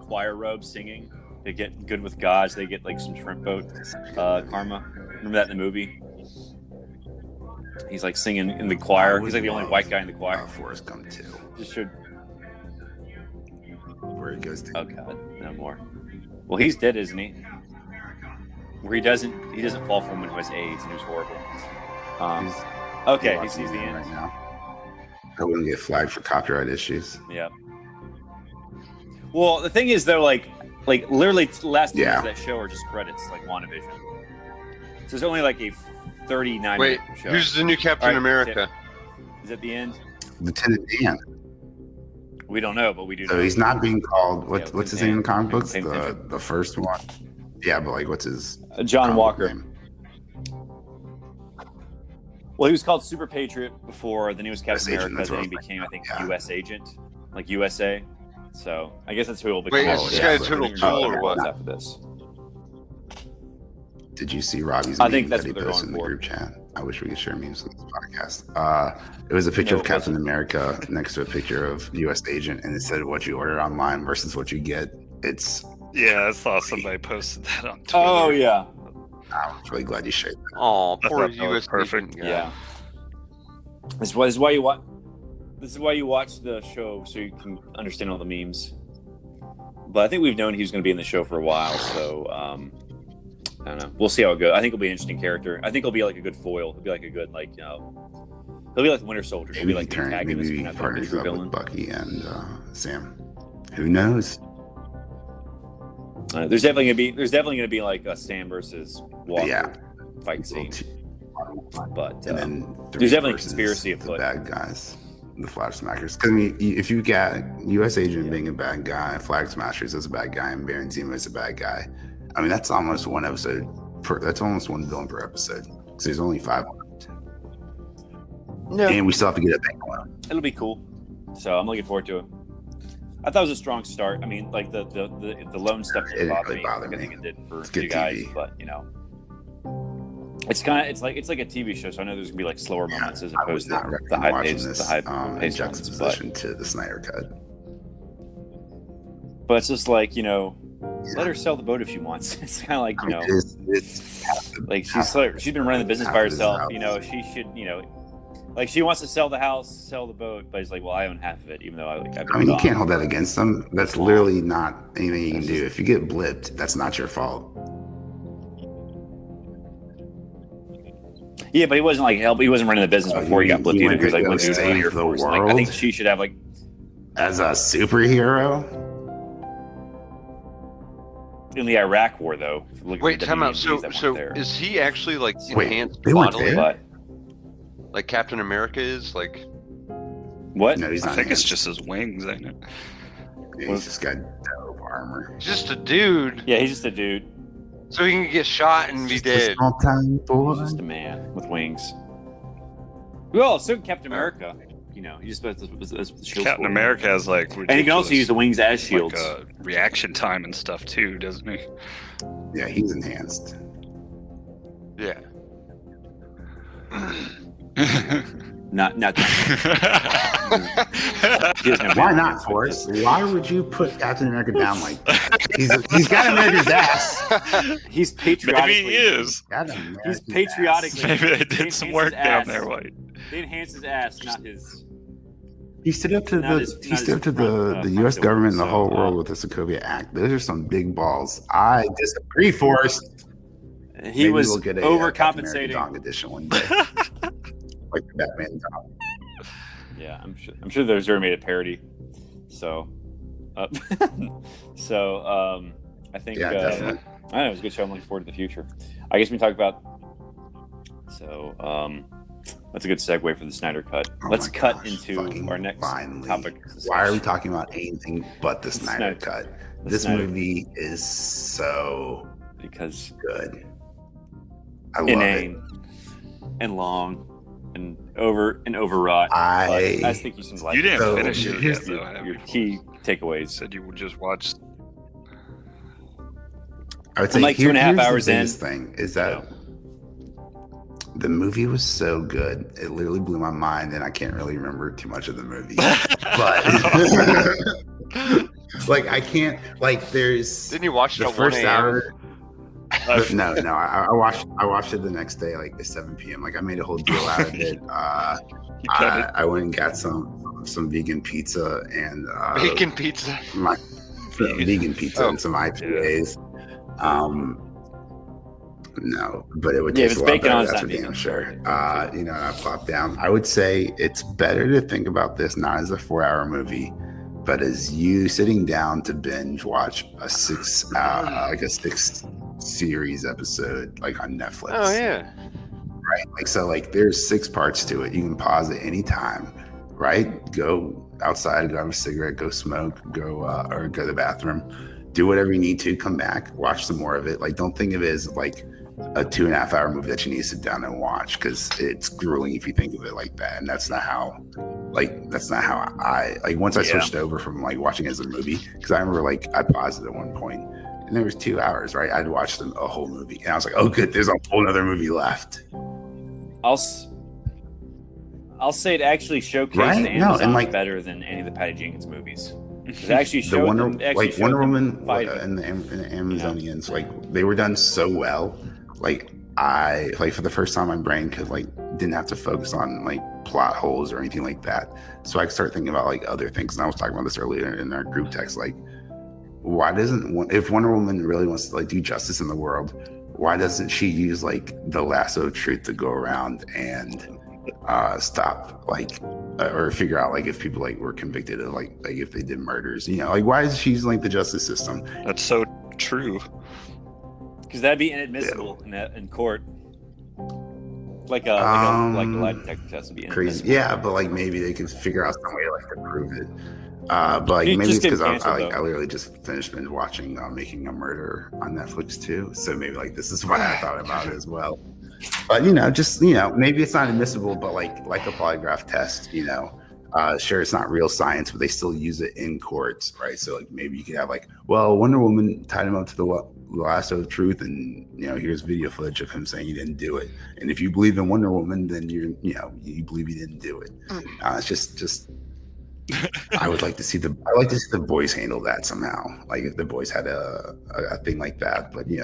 choir robes singing. They get good with gods. They get like some shrimp boat karma. Remember that in the movie? He's like singing in the choir. He's like the only white guy in the choir. Forrest Gump 2. Just should. Where he goes to. Oh God, no more. Well, he's dead, isn't he? Where he doesn't fall for a woman who has AIDS and who's horrible. Okay, he sees the end right now. I wouldn't get flagged for copyright issues. Yeah. Well, the thing is though, like literally the last minutes of that show are just credits, like WandaVision. So there's only like a 39 Wait, show. Who's the new Captain America? Is that the end? Lieutenant Dan. We don't know, but we do know. So he's not being called, what's his name in the comic books? The first one? Yeah, but like what's his John Walker. Name? Well, he was called Super Patriot before, then he was Captain America, then he became, I think, U.S. Agent, like USA. So I guess that's who he'll become. Wait, is this guy a total tool or what? After this. Did you see Robbie's I think meme that's that he what they're posted in the going group chat? I wish we could share memes on this podcast. It was a picture of Captain America next to a picture of U.S. Agent, and it said what you order online versus what you get. Yeah, I saw somebody posted that on Twitter. Oh yeah. I'm really glad you shared that. Oh, poor U.S. Perfect. Yeah. This is why you watch. This is why you watch the show, so you can understand all the memes. But I think we've known he was going to be in the show for a while, so I don't know. We'll see how it goes. I think he'll be an interesting character. I think he'll be like a good foil. He'll be like a good he'll be like the Winter Soldier. He'll be like the antagonist, maybe not partners the true up villain. with Bucky and Sam. Who knows? There's definitely gonna be like a Sam versus Walker fight scene. But and then there's definitely a conspiracy afoot. The bad guys, the Flag Smashers. Because I mean, if you got U.S. Agent being a bad guy, Flag Smashers is a bad guy, and Baron Zemo is a bad guy. I mean, that's almost one episode. That's almost one villain per episode. Because there's only 5 of them. Yeah. And we still have to get a bank one. It'll be cool. So I'm looking forward to it. I thought it was a strong start. I mean, like the lone stuff didn't bother me. I think it did for you guys, TV. But it's like a TV show. So I know there's gonna be like slower moments as opposed to the high pace juxtaposition to the Snyder cut. But it's just like let her sell the boat if she wants. It's kind of like like she's been running the business by herself. She should like she wants to sell the house, sell the boat, but he's like, well, I own half of it, even though I mean, you can't hold that against them. That's literally not anything you can do. If you get blipped, that's not your fault. Yeah, but he wasn't like help. He wasn't running the business before he got blipped either. He was like, "Let's save the world." Like, I think she should have like as a superhero in the Iraq War, though. Wait, time out. So is he actually like enhanced bodily? Like Captain America is like? What? No, he's not. I think it's just his wings, ain't it? Yeah, he's just got dope armor. He's just a dude. Yeah, he's just a dude. So he can get shot and be dead. He's just a man with wings. Well, so Captain America. You know, he's supposed to shield. Captain America has like, and he can also use the wings as shields. Like, reaction time and stuff too, doesn't he? Yeah, he's enhanced. Yeah. Not. Why not, Forrest? Why would you put Captain America down like that? He's got America's ass. He's patriotic. Maybe he is. He's patriotically. Maybe they did some work down there, White. They enhanced his ass, not his. He stood up to the U.S. government and the whole world with the Sokovia Act. Those are some big balls. I disagree, Forrest. He was overcompensating. Dog edition one day, like the Batman dog. Yeah, I'm sure there's already made a parody. So, I think yeah, definitely. I don't know. It was a good show. I'm looking forward to the future. I guess we talk about. So, that's a good segue for the Snyder Cut. Let's cut into our next topic. Why are we talking about anything but the Snyder Cut? This movie is so good. I love it. And long and overwrought. I think you should like. You didn't finish it yet, though. Your key takeaways. Said you would just watch. I would say I'm like 2.5 hours in. Thing is that the movie was so good. It literally blew my mind, and I can't really remember too much of the movie. But like, I can't. Like, there's. Didn't you watch the first hour? No. I watched it the next day, like at 7 p.m. Like, I made a whole deal out of it. I went and got some vegan pizza and vegan pizza. Vegan pizza and some IPAs. No, but it would taste a lot better. That's for damn sure. I plopped down. I would say it's better to think about this not as a 4-hour movie, but as you sitting down to binge watch a 6 series episode, like on Netflix. Oh yeah. Right. Like, so like there's 6 parts to it. You can pause at any time, right? Go outside, go have a cigarette, go smoke, or go to the bathroom, do whatever you need to, come back, watch some more of it. Like, don't think of it as like a 2.5-hour movie that you need to sit down and watch, because it's grueling if you think of it like that. And that's not how I like, once I switched over from like watching it as a movie, because I remember like I paused it at one point and there was 2 hours, right? I'd watched a whole movie and I was like, oh good, there's a whole other movie left. I'll say it actually showcased Amazon better than any of the Patty Jenkins movies. It actually showed Wonder Woman and the Amazonians, like they were done so well. Like for the first time, my brain didn't have to focus on like plot holes or anything like that. So I could start thinking about like other things. And I was talking about this earlier in our group text. Like, why doesn't if Wonder Woman really wants to like do justice in the world, why doesn't she use like the lasso of truth to go around and stop or figure out like if people like were convicted of like if they did murders, like why is she using like the justice system? That's so true. Because that'd be inadmissible in court. Like a lie detector test would be crazy. Yeah, but like maybe they could figure out some way like to prove it. But like maybe it's because I literally just finished binge watching Making a Murderer on Netflix too. So maybe like this is why I thought about it as well. But maybe it's not admissible, but like a polygraph test, sure, it's not real science, but they still use it in courts, right? So like maybe you could have like, well, Wonder Woman tied him up to the lasso of truth, and here's video footage of him saying he didn't do it. And if you believe in Wonder Woman, then you believe he didn't do it. It's just. I would like to see the boys handle that somehow. Like if the boys had a thing like that, but they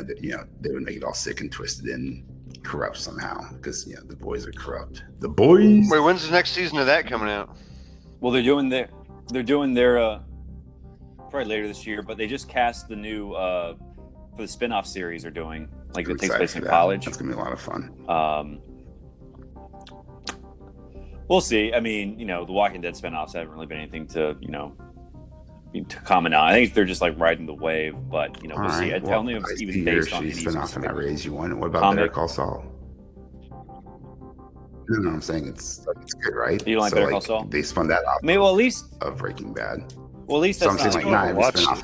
would make it all sick and twisted and corrupt somehow, because the boys are corrupt. The boys. Wait, when's the next season of that coming out? Well, they're doing their probably later this year, but they just cast the new for the spin-off series they're doing, like it takes place in college. That's gonna be a lot of fun. We'll see. I mean, the Walking Dead spinoffs haven't really been anything to to comment on. I think they're just like riding the wave, but we'll see. I don't think it's even based on any spinoff, and I raise you one. What about Better Call Saul? No, I'm saying it's good, right? You don't like Better Call Saul? They spun that off. Maybe, well, at least of Breaking Bad. Well, at least that's not like spinoff is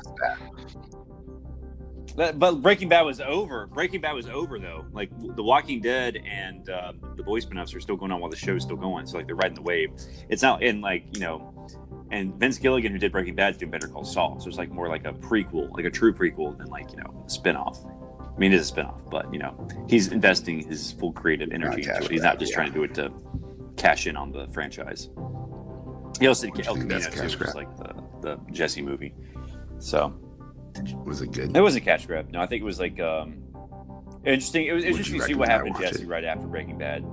bad. But Breaking Bad was over. Breaking Bad was over though. Like The Walking Dead and the Boys spinoffs are still going on while the show's still going. So like they're riding the wave. It's not in and Vince Gilligan, who did Breaking Bad, is doing Better Call Saul. So it's like more like a prequel, like a true prequel than like a spinoff. I mean, it is a spinoff, but he's investing his full creative energy into it. He's not just trying to do it to cash in on the franchise. He also did El Camino too, which is like the Jesse movie. So was it good? It wasn't a cash grab. No, I think it was like interesting. It was interesting to see what happened to Jesse right after Breaking Bad.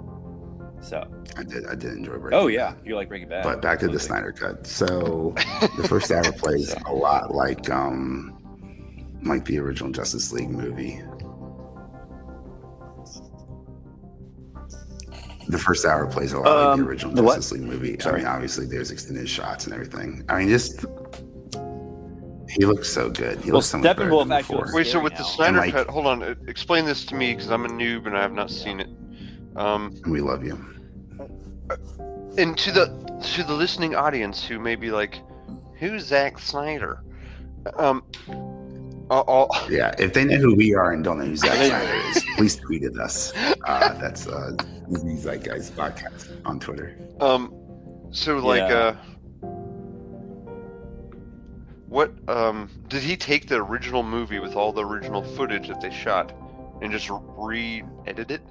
So I did enjoy Breaking Bad. Oh yeah, you like Breaking Bad. But back to the Snyder cut. So the first hour plays a lot like the original Justice League movie. The first hour plays a lot like the original Justice League movie. Sorry. I mean, obviously there's extended shots and everything. I mean, he looks so good. He looks so much better than before. Wait, so with the Snyder cut, hold on, explain this to me because I'm a noob and I have not seen it. We love you. And to the listening audience who may be like, who's Zack Snyder? Yeah, if they know who we are and don't know who Zack Snyder is, please tweet at us. That's Zack Guy's podcast on Twitter. What did he take the original movie with all the original footage that they shot and just re-edit it?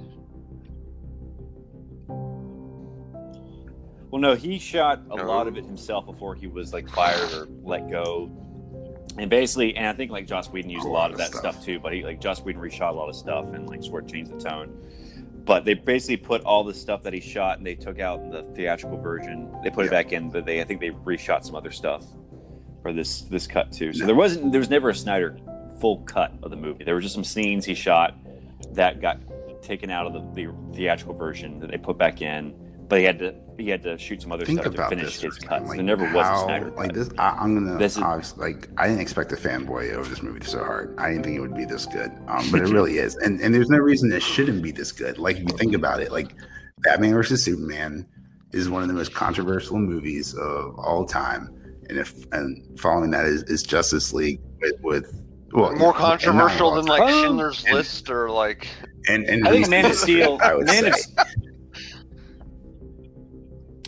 Well, no, he shot a lot of it himself before he was like fired or let go. And basically, and I think like Joss Whedon used a lot of that stuff too, but Joss Whedon reshot a lot of stuff and like sort of changed the tone. But they basically put all the stuff that he shot and they took out in the theatrical version. They put it back in, but I think they reshot some other stuff for this cut too. So there was never a Snyder full cut of the movie. There were just some scenes he shot that got taken out of the theatrical version that they put back in. But he had to shoot some other stuff to finish his cuts. Like, there never was a Snyder cut. Like this, I didn't expect to fanboy over this movie so hard. I didn't think it would be this good, but it really is. And there's no reason it shouldn't be this good. Like if you think about it, like Batman versus Superman is one of the most controversial movies of all time, and following that is Justice League with more controversial than like Schindler's List or like. And I think Man of Steel.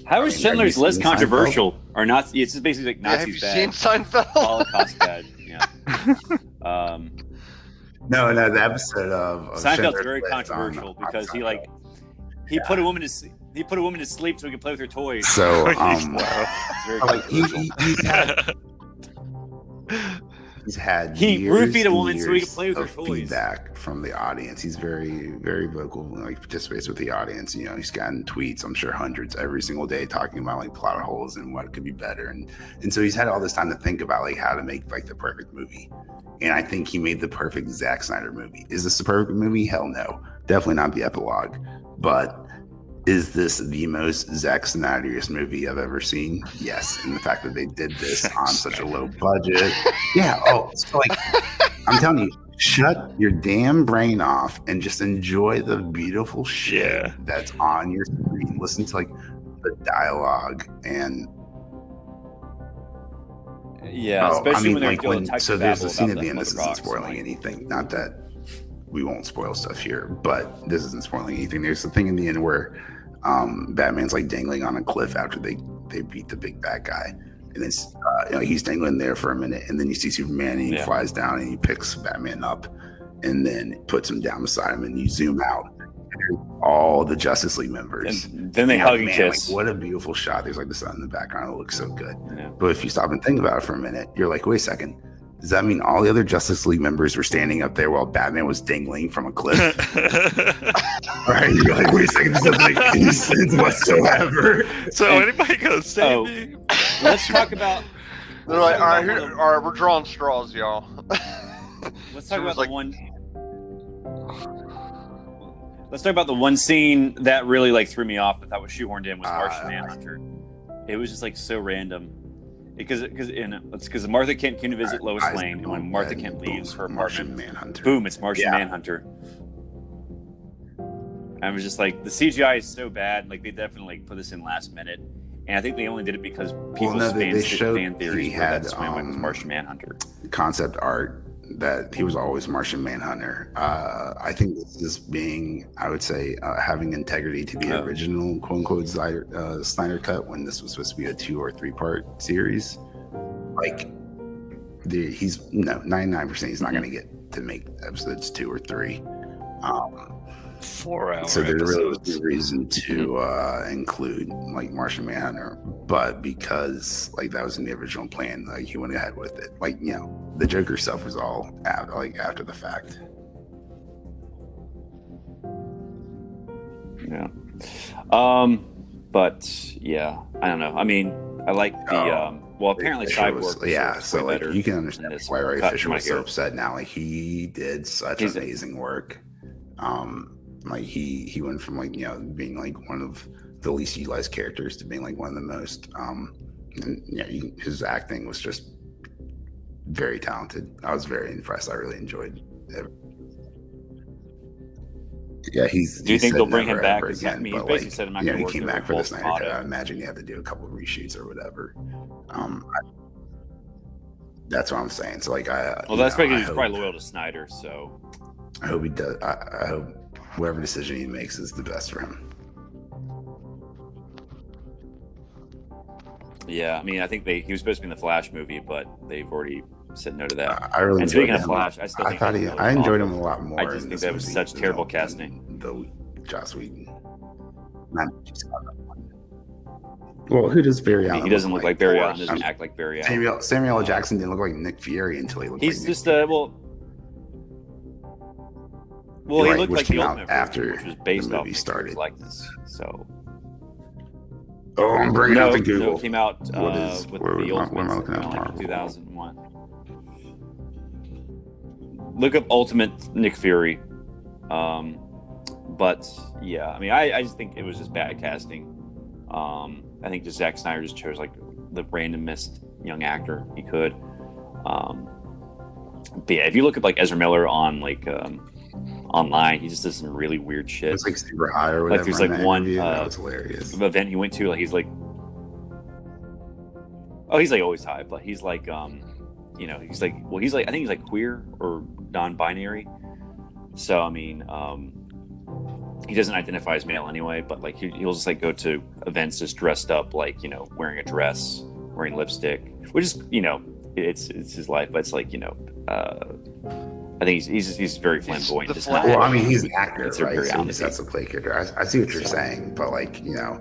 How is Schindler's List controversial or not? It's just basically like Nazis bad. Have you seen Seinfeld? Holocaust bad. Yeah. No, the episode of Seinfeld's very controversial because he put a woman to sleep. He put a woman to sleep so he could play with her toys. So he roofied a woman so he could play with her toys. Feedback from the audience. He's very, very vocal. Like participates with the audience. He's gotten tweets, I'm sure hundreds every single day, talking about like plot holes and what could be better. And so he's had all this time to think about like how to make like the perfect movie. And I think he made the perfect Zack Snyder movie. Is this the perfect movie? Hell no. Definitely not the epilogue. But is this the most Zack Snyderiest movie I've ever seen? Yes. And the fact that they did this on such a low budget. Yeah. So like, I'm telling you, shut your damn brain off and just enjoy the beautiful shit that's on your screen. Listen to like the dialogue and. Yeah, especially when they're doing so there's a scene at the end. This isn't spoiling anything. Not that we won't spoil stuff here, but this isn't spoiling anything. There's the thing in the end where Batman's like dangling on a cliff after they beat the big bad guy, and it's he's dangling there for a minute, and then you see Superman and he flies down and he picks Batman up, and then puts him down beside him, and you zoom out. All the Justice League members. And then they hug and kiss. Like, what a beautiful shot. There's like the sun in the background. It looks so good. Yeah. But if you stop and think about it for a minute, you're like, wait a second. Does that mean all the other Justice League members were standing up there while Batman was dangling from a cliff? Right? You're like, wait a second. This doesn't make any sense whatsoever. So anybody go save me? Let's talk about... They're like, all right, we're drawing straws, y'all. Let's talk about the one... let's talk about the one scene that really like threw me off. That was shoehorned in was Martian Manhunter. It was just like so random because Martha Kent came to visit Lois Lane, and when Martha Kent leaves her apartment, boom, it's Martian Manhunter. I was just like, the CGI is so bad. Like, they definitely put this in last minute, and I think they only did it because they showed fan theories he had Martian Manhunter concept art that he was always Martian Manhunter. I think this is being, I would say, having integrity to the original quote unquote Snyder cut when this was supposed to be a 2 or 3 part series. Like, he's 99% he's not going to get to make episodes 2 or 3. 4 hours. So there really was no reason to include like Martian Manhunter, but because like that was in the original plan, like he went ahead with it. Like, you know, the Joker stuff was all after the fact. Yeah. But yeah, I don't know. I mean, I like the well, apparently Cyborg was so like you can understand why Ray Fisher was so upset now. Like, he did such amazing work. Like he went from like, you know, being like one of the least utilized characters to being like one of the most. And yeah, his acting was just very talented. I was very impressed. I really enjoyed it. Yeah, do you think they'll bring him back? Again, I mean, he basically said I'm not going to work. He came back for the Snyder cut. I imagine you have to do a couple of reshoots or whatever. That's what I'm saying. So like, that's because he's probably loyal to Snyder. So I hope he does. I hope whatever decision he makes is the best for him. Yeah, I mean, I think he was supposed to be in the Flash movie, but they've already said no to that. I really. And speaking of Flash, I enjoyed him a lot more. I just think that was such terrible casting. The Joss Whedon. Well, who does Barry Allen? He doesn't look like Barry Allen. Doesn't act like Barry Allen. Samuel L. Jackson didn't look like Nick Fury until he looked. He's like just Nick Well, he looked like came the out Ultimate after which was based the off movie started. Likeness. So. Oh, I'm bringing out the Google. No, it came out with the Ultimate am I looking at? like 2001. Look up Ultimate Nick Fury. But yeah, I mean, I just think it was just bad casting. I think just Zack Snyder just chose like the randomest young actor he could. But yeah, if you look at like Ezra Miller on like online, he just does some really weird shit. It's like super high or whatever. Like there's like one that was hilarious. event he went to, like he's like, he's like always high, but he's like you know, he's like I think he's like queer or non-binary. So I mean, he doesn't identify as male anyway, but like he'll just like go to events just dressed up, like, you know, wearing a dress, wearing lipstick, which is, you know, it's his life, but it's like, you know, I think he's very flamboyant. Well, I mean, he's an actor, right? So he just has to play character. I see what you're saying, but like, you know,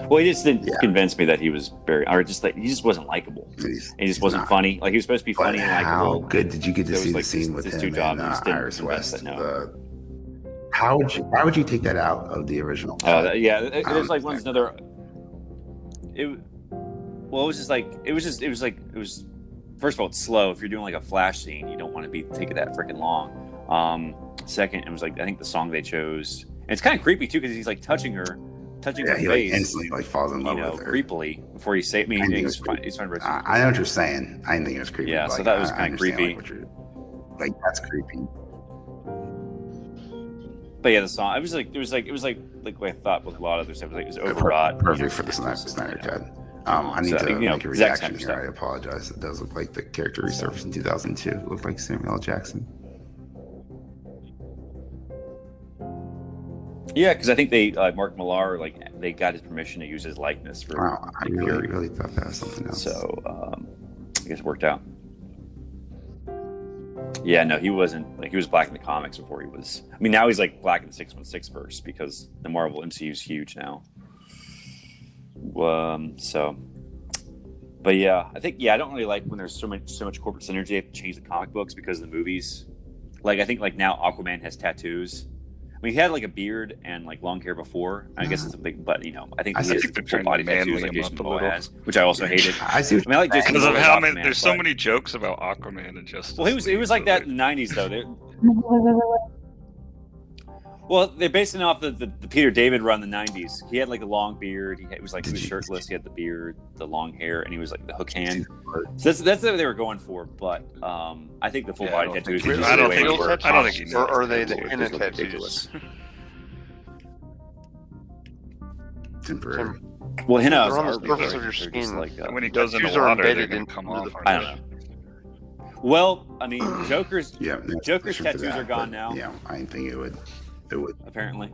well, he just didn't convince me that he was very, or just like he just wasn't likable. He just wasn't funny. Like, he was supposed to be funny and likable. How good did you get to see the scene with him and Iris West? Why would you take that out of the original? It was like another. It was first of all, it's slow. If you're doing like a Flash scene, you don't want to be taking that freaking long. Second, it was like, I think the song they chose, and it's kind of creepy too, because he's like touching her face. He like instantly like falls in love with her creepily before he say. I mean, he's fine. I know what you're saying. I didn't think it was creepy. Yeah, so that was kind of creepy. Like that's creepy. But yeah, the song, it was like what I thought with a lot of other stuff. It was overwrought. Perfect for the Snyder cut. I need to make a reaction here. I apologize. It does look like the character resurfaced in 2002. It looked like Samuel L. Jackson. Yeah, because I think they Mark Millar, like, they got his permission to use his likeness for. Wow, I really thought that was something else. So I guess it worked out. Yeah, no, he wasn't, like, he was black in the comics before he was. I mean, now he's like black in the 616 verse because the Marvel MCU is huge now. So, but yeah, I think I don't really like when there's so much corporate synergy. They have to change the comic books because of the movies. Like, I think like now Aquaman has tattoos. mean, he had like a beard and like long hair before. I guess it's a big, but I think I he has think full body tattoos like Jason Momoa has, which I also hated. I see. I mean, I like Jason because of Momoa how as many. Aquaman, There's so many jokes about Aquaman and Justice. Well, he was like that in the '90s though. Well, they're basing off the Peter David run in the '90s. He had like a long beard. He was shirtless. He had the beard, the long hair, and he was like the hook hand. So that's what they were going for. But I think the full body tattoos. I don't think he. Or are they the henna tattoos? Temporary. Well, henna are on the surface of your skin. Like, when he goes in the water, they're going to come off. I don't know. Well, I mean, Joker's tattoos are gone now. Yeah, I didn't think it would. Apparently.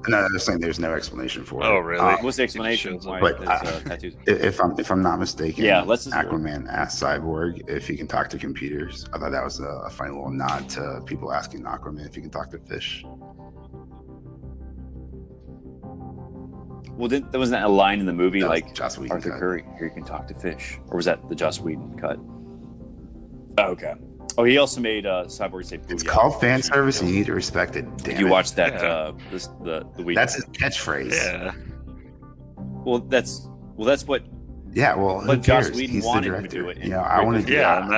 No, I'm just saying there's no explanation for it. Oh, really? What's the explanation? Why there's tattoos? If I'm not mistaken, let's Aquaman asked Cyborg if he can talk to computers. I thought that was a funny little nod to people asking Aquaman if he can talk to fish. Well, wasn't that a line in the movie like Joss Whedon Arthur cut. Curry? Here you can talk to fish, or was that the Joss Whedon cut? Oh, okay. Oh, he also made Cyborg say "Booyah." It's called fan service, and you need to respect it. Damn you it. watched that the week. That's his catchphrase. Yeah. Well, that's what. Yeah, well, but Joss cares? Whedon He's wanted the him to director. do it. I want to do yeah, that. and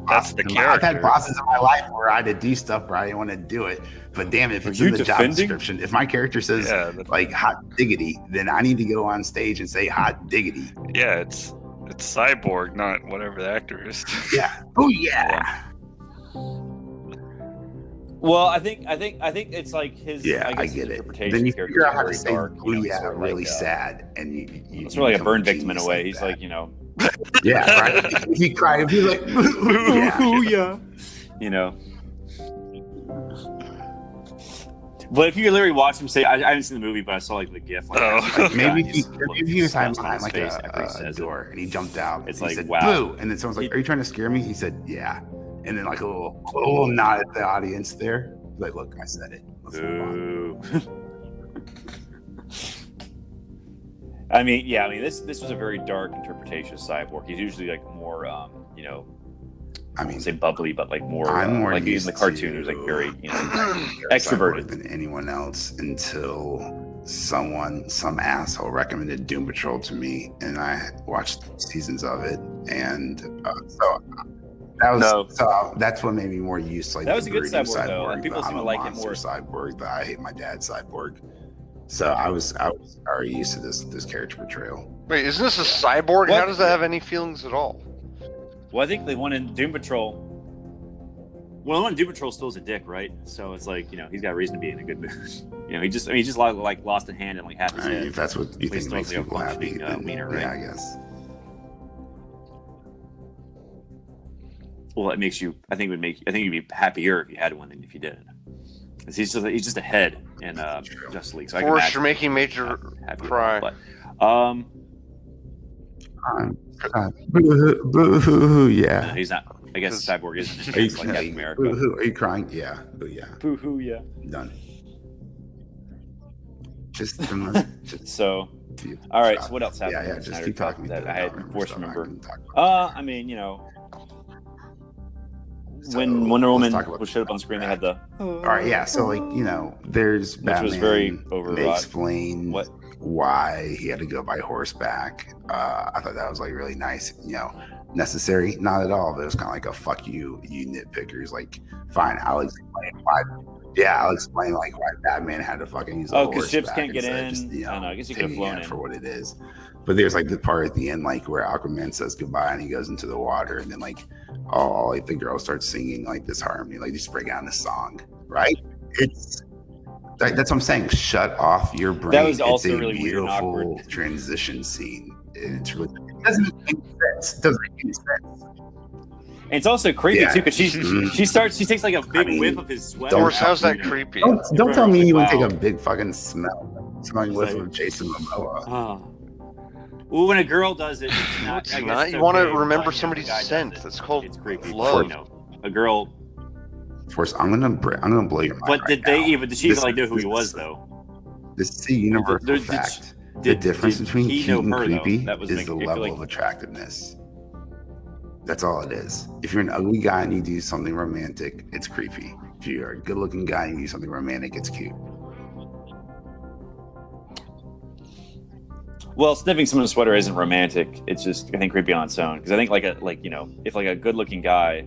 that's the character. I've had bosses in my life where I had to do stuff where I didn't want to do it. But damn it, if it's in the job description, if my character says like hot diggity, then I need to go on stage and say hot diggity. Yeah, it's Cyborg, not whatever the actor is. Yeah. Oh yeah. Well, I think it's like his. Yeah, I get it. Then you figure out how to say "booyah" really sad, and you it's sort of like a burn victim in a way. He's like, yeah, right. If he cried, if he's like, "Booyah," But if you literally watch him say, I haven't seen the movie, but I saw like the GIF. Like, maybe he was hiding behind like a door, and he jumped out. It's and like, said, wow. Boo! And then someone's like, "Are you trying to scare me?" He said, "Yeah." And then like a little nod at the audience there. Like, look, I said it. Let's move on. I mean, this was a very dark interpretation of Cyborg. He's usually like more, I wouldn't say bubbly, but like more, like in the cartoon, he was like very, extroverted than anyone else until some asshole recommended Doom Patrol to me, and I watched seasons of it, and so that's what made me more used to like that was a good Cyborg, though. And people seem to like it more. Cyborg, but I hate my dad Cyborg. So I was already used to this character portrayal. Wait, isn't this a cyborg? How does that have any feelings at all? Well, I think they wanted Doom Patrol. Well, the one Doom Patrol still is a dick, right? So it's like he's got a reason to be in a good mood. He just like lost a hand and like half his head. If that's what you think makes people happy, then, wiener, right? Yeah, I guess. Well, it makes you. I think you'd be happier if you had one than if you didn't. He's just a head in Justice League. So Forrest, you're making Major cry. Boo-hoo, yeah. No, he's not. I guess Cyborg isn't. Are you, like Captain America. Boo-hoo, are you crying? Yeah. Boo-yeah. Boo-hoo, yeah. Done. Just so. All right. So what else happened? Yeah. Just keep talking. That I had forced to remember. I mean, when Wonder Woman showed up on screen, they had the. All right, yeah. So there's Batman. Which was very overwrought. They explain why he had to go by horseback. I thought that was like really nice. Necessary, not at all. But it was kind of like a fuck you nitpickers. Like, fine, I'll explain why. Yeah, I'll explain like why Batman had to fucking use. Because ships can't get in. Just, I don't know. I guess you could have flown in for what it is. But there's like the part at the end, like where Aquaman says goodbye and he goes into the water, and then like the girl starts singing like this harmony, like just break out in a song, right? It's that's what I'm saying. Shut off your brain. That was also it's a really beautiful weird and awkward transition scene. It's really, it doesn't make any sense. It doesn't make any sense. And it's also creepy too, because she takes like a big whiff of his sweat. How's that creepy? Don't tell me you would take a big fucking smelling whiff of Jason Momoa. Well, when a girl does it, it's not. It's not. You want to remember somebody's scent. That's called love. A girl. Of course, I'm gonna blow your mind. But did she even like know who he was though? This is a universal fact. The difference between cute and creepy is the level of attractiveness. That's all it is. If you're an ugly guy and you do something romantic, it's creepy. If you're a good-looking guy and you do something romantic, it's cute. Well, sniffing someone's sweater isn't romantic. It's just, I think, creepy on its own. Because I think, if like a good-looking guy,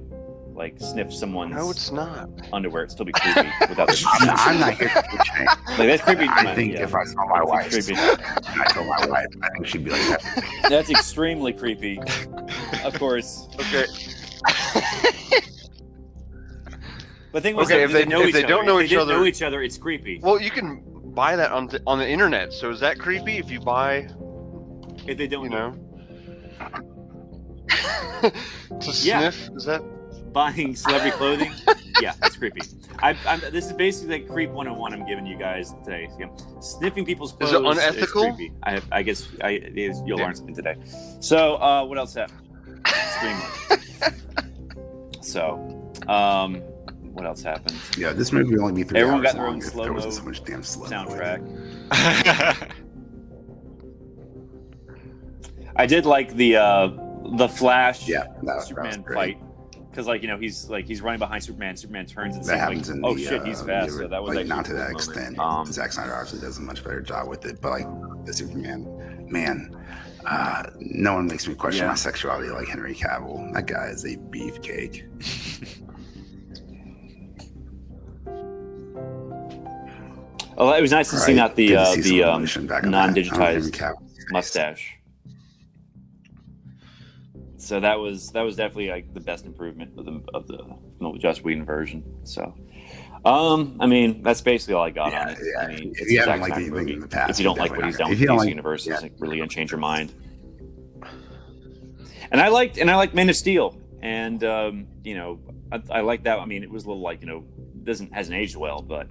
like sniffs someone's it's not underwear, it'd still be creepy without. I'm not here to change. Like that's creepy. I think if I saw my wife, I told my wife, I think she'd be like that. That's extremely creepy. Of course. Okay. But the thing was, if they don't know each other, it's creepy. Well, you can buy that on the internet. So is that creepy if you buy? If they don't, to sniff, is that buying celebrity clothing? Yeah, that's creepy. This is basically like creep 101 I'm giving you guys today. Sniffing people's clothes is it unethical? Is creepy. I guess you'll learn something today. So what else happened? So what else happened? Yeah, this movie would only be 3 Everyone hours got their own long if slow-mo there wasn't so much damn slow soundtrack. I did like the Flash Superman fight, because he's running behind Superman. Superman turns and happens like, shit, he's fast. So that was like, not to that extent. Zack Snyder obviously does a much better job with it, but like the Superman, man, no one makes me question my sexuality like Henry Cavill. That guy is a beefcake. Oh, it was nice to see not the non-digitized mustache. So that was definitely like the best improvement of the Joss Whedon version. So, I mean, that's basically all I got on it. Yeah. I mean, if you haven't liked anything in the past, if you don't like what he's done with the DC universe, it's like really gonna change your mind. And I liked Man of Steel, and I like that. I mean, it was a little like hasn't aged well, but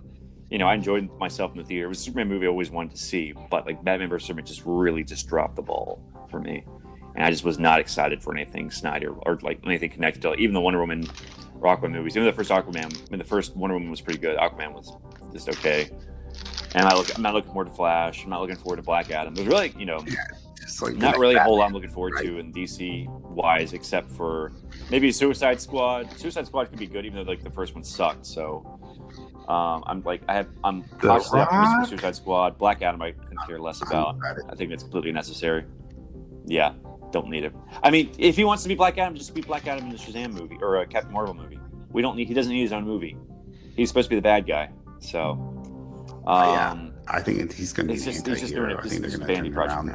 I enjoyed myself in the theater. It was a Superman movie I always wanted to see, but like Batman vs Superman just dropped the ball for me. And I just was not excited for anything Snyder or like anything connected to even the Wonder Woman or Aquaman movies. Even the first the first Wonder Woman was pretty good. Aquaman was just okay. And I'm not looking forward to Flash. I'm not looking forward to Black Adam. There's really, not really a whole lot I'm looking forward to in DC wise, except for maybe Suicide Squad. Suicide Squad could be good, even though like the first one sucked. So I'm cautiously optimistic for Suicide Squad. Black Adam I couldn't care less about. I think it's completely necessary. Yeah. Don't need it. I mean, if he wants to be Black Adam, just be Black Adam in the Shazam movie or a Captain Marvel movie. He doesn't need his own movie. He's supposed to be the bad guy. So, I think he's going to be an anti-hero. I think they're going to turn around.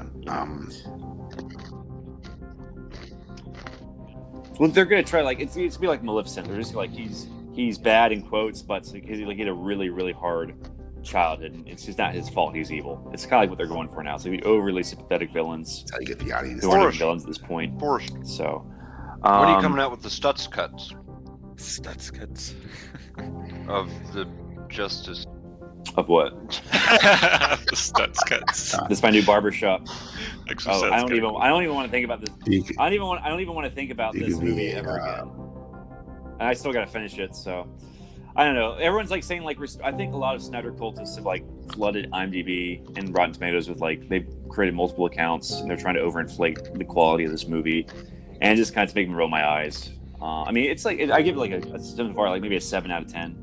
Well, they're going to try it's to be like Maleficent. They're just like he's bad in quotes, but because he had a really really hard childhood, and it's just not his fault he's evil. It's kind of like what they're going for now. So overly sympathetic villains. That's how you get the audience. Who aren't even villains at this point. So, when are you coming out with the Stutz cuts? Stutz cuts of the Justice. Of what? The Stutz cuts. This is my new barbershop. I don't even want to think about this. I don't even want to think about this movie ever again. And I still got to finish it. So. I don't know. Everyone's like saying I think a lot of Snyder cultists have like flooded IMDb and Rotten Tomatoes with they've created multiple accounts and they're trying to overinflate the quality of this movie, and just kind of making me roll my eyes. I mean, it's like I give it like a so far like maybe a 7 out of 10.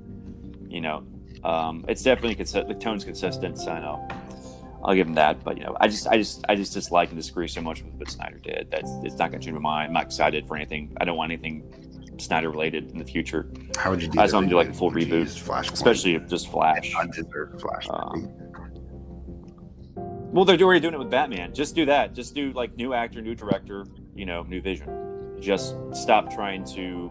It's definitely the tone's consistent. So I know I'll give him that. But I just dislike and disagree so much with what Snyder did. It's not going to change my mind. I'm not excited for anything. I don't want anything Snyder related in the future. How would you do? I just want to do like a full reboot, especially if just Flash. Flash. Well, they're already doing it with Batman. Just do that. Just do like new actor, new director, new vision. Just stop trying to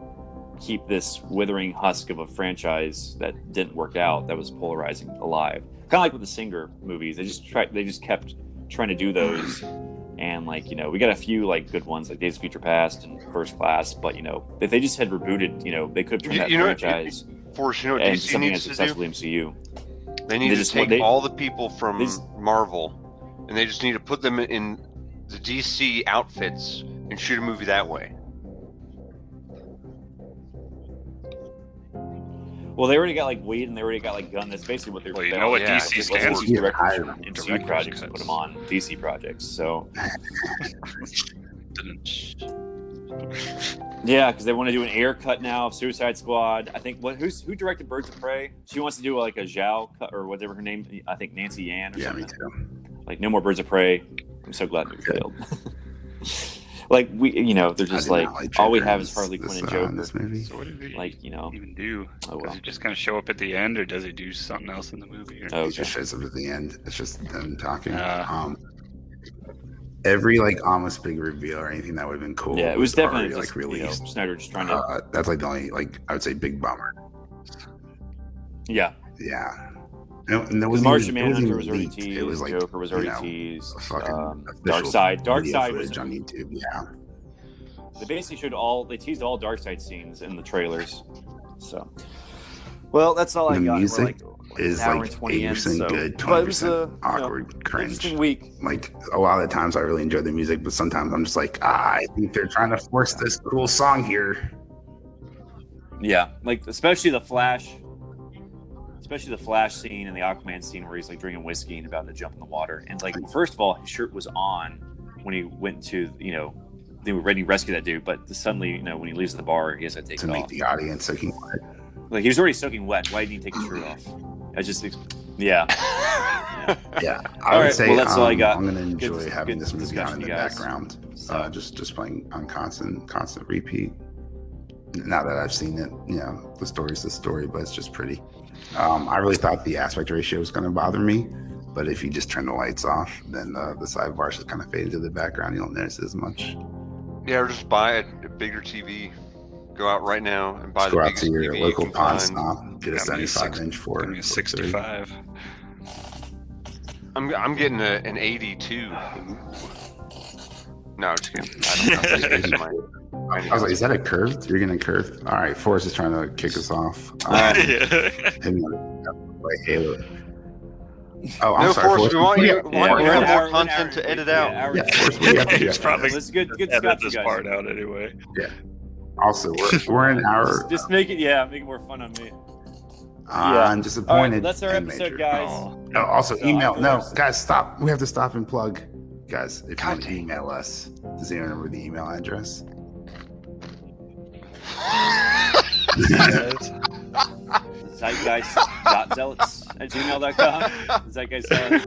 keep this withering husk of a franchise that didn't work out, that was polarizing, alive. Kind of like with the Singer movies. They just kept trying to do those. And we got a few good ones like Days of Future Past and First Class, but if they just had rebooted, they could have turned that franchise and something as successful MCU. They need to take all the people from Marvel, and they just need to put them in the DC outfits and shoot a movie that way. Well, they already got Wade and they already got Gunn. That's basically what they're. Well, you know what DC stands for? MCU projects and put them on DC projects. So. Yeah, because they want to do an air cut now of Suicide Squad. I think who directed Birds of Prey? She wants to do a Zhao cut or whatever her name. I think Nancy Yan or something. Me too. No more Birds of Prey. I'm so glad we failed. Like they're just like all we have is Harley Quinn and Joker. This movie. So what did he even do? Does he just kind of show up at the end, or does he do something else in the movie? He just shows up at the end. It's just them talking. Every almost big reveal or anything that would have been cool. Yeah, it was definitely already, just, released. Snyder just trying to. That's the only I would say big bummer. Yeah. Yeah. Martian Manhunter was already teased. It was Joker was already teased. Darkseid was on YouTube. Yeah. They basically they teased all Darkseid scenes in the trailers. So, well, that's all I got. Music is 80% good, 20% awkward, cringe. Interesting week. A lot of the times I really enjoy the music, but sometimes I'm just I think they're trying to force this cool song here. Yeah, especially the Flash scene and the Aquaman scene where he's drinking whiskey and about to jump in the water. And first of all, his shirt was on when he went to they were ready to rescue that dude, but suddenly when he leaves the bar, he has to take it off. To make the audience soaking wet. He was already soaking wet. Why didn't he take his shirt off? I just yeah. I would say that's all I got. I'm gonna enjoy having this movie on in the background. Just playing on constant repeat. Now that I've seen it, the story's the story, but it's just pretty. I really thought the aspect ratio was going to bother me, but if you just turn the lights off, then the sidebars just kind of fade into the background. You don't notice it as much. Yeah, or just buy a bigger TV. Go out right now and buy the biggest TV. Go out to your local pawn stop, get a 75-inch for it. 65. I'm getting an 82. No, just kidding. I was like, is that a curved? You're getting a curved? All right, Forrest is trying to kick us off. Halo. Oh, I'm sorry, Forrest. We want you to have more content to edit out. Yeah, Forrest, we have to It's probably good edit this part out anyway. Yeah. Also, we're in our... Just make it more fun on me. I'm disappointed. Right, that's our episode, guys. Oh, also, email. No, guys, stop. We have to stop and plug. Guys, if you want to email us, does anyone remember the email address? Zeitgeist.zealots@gmail.com. Zeitgeist.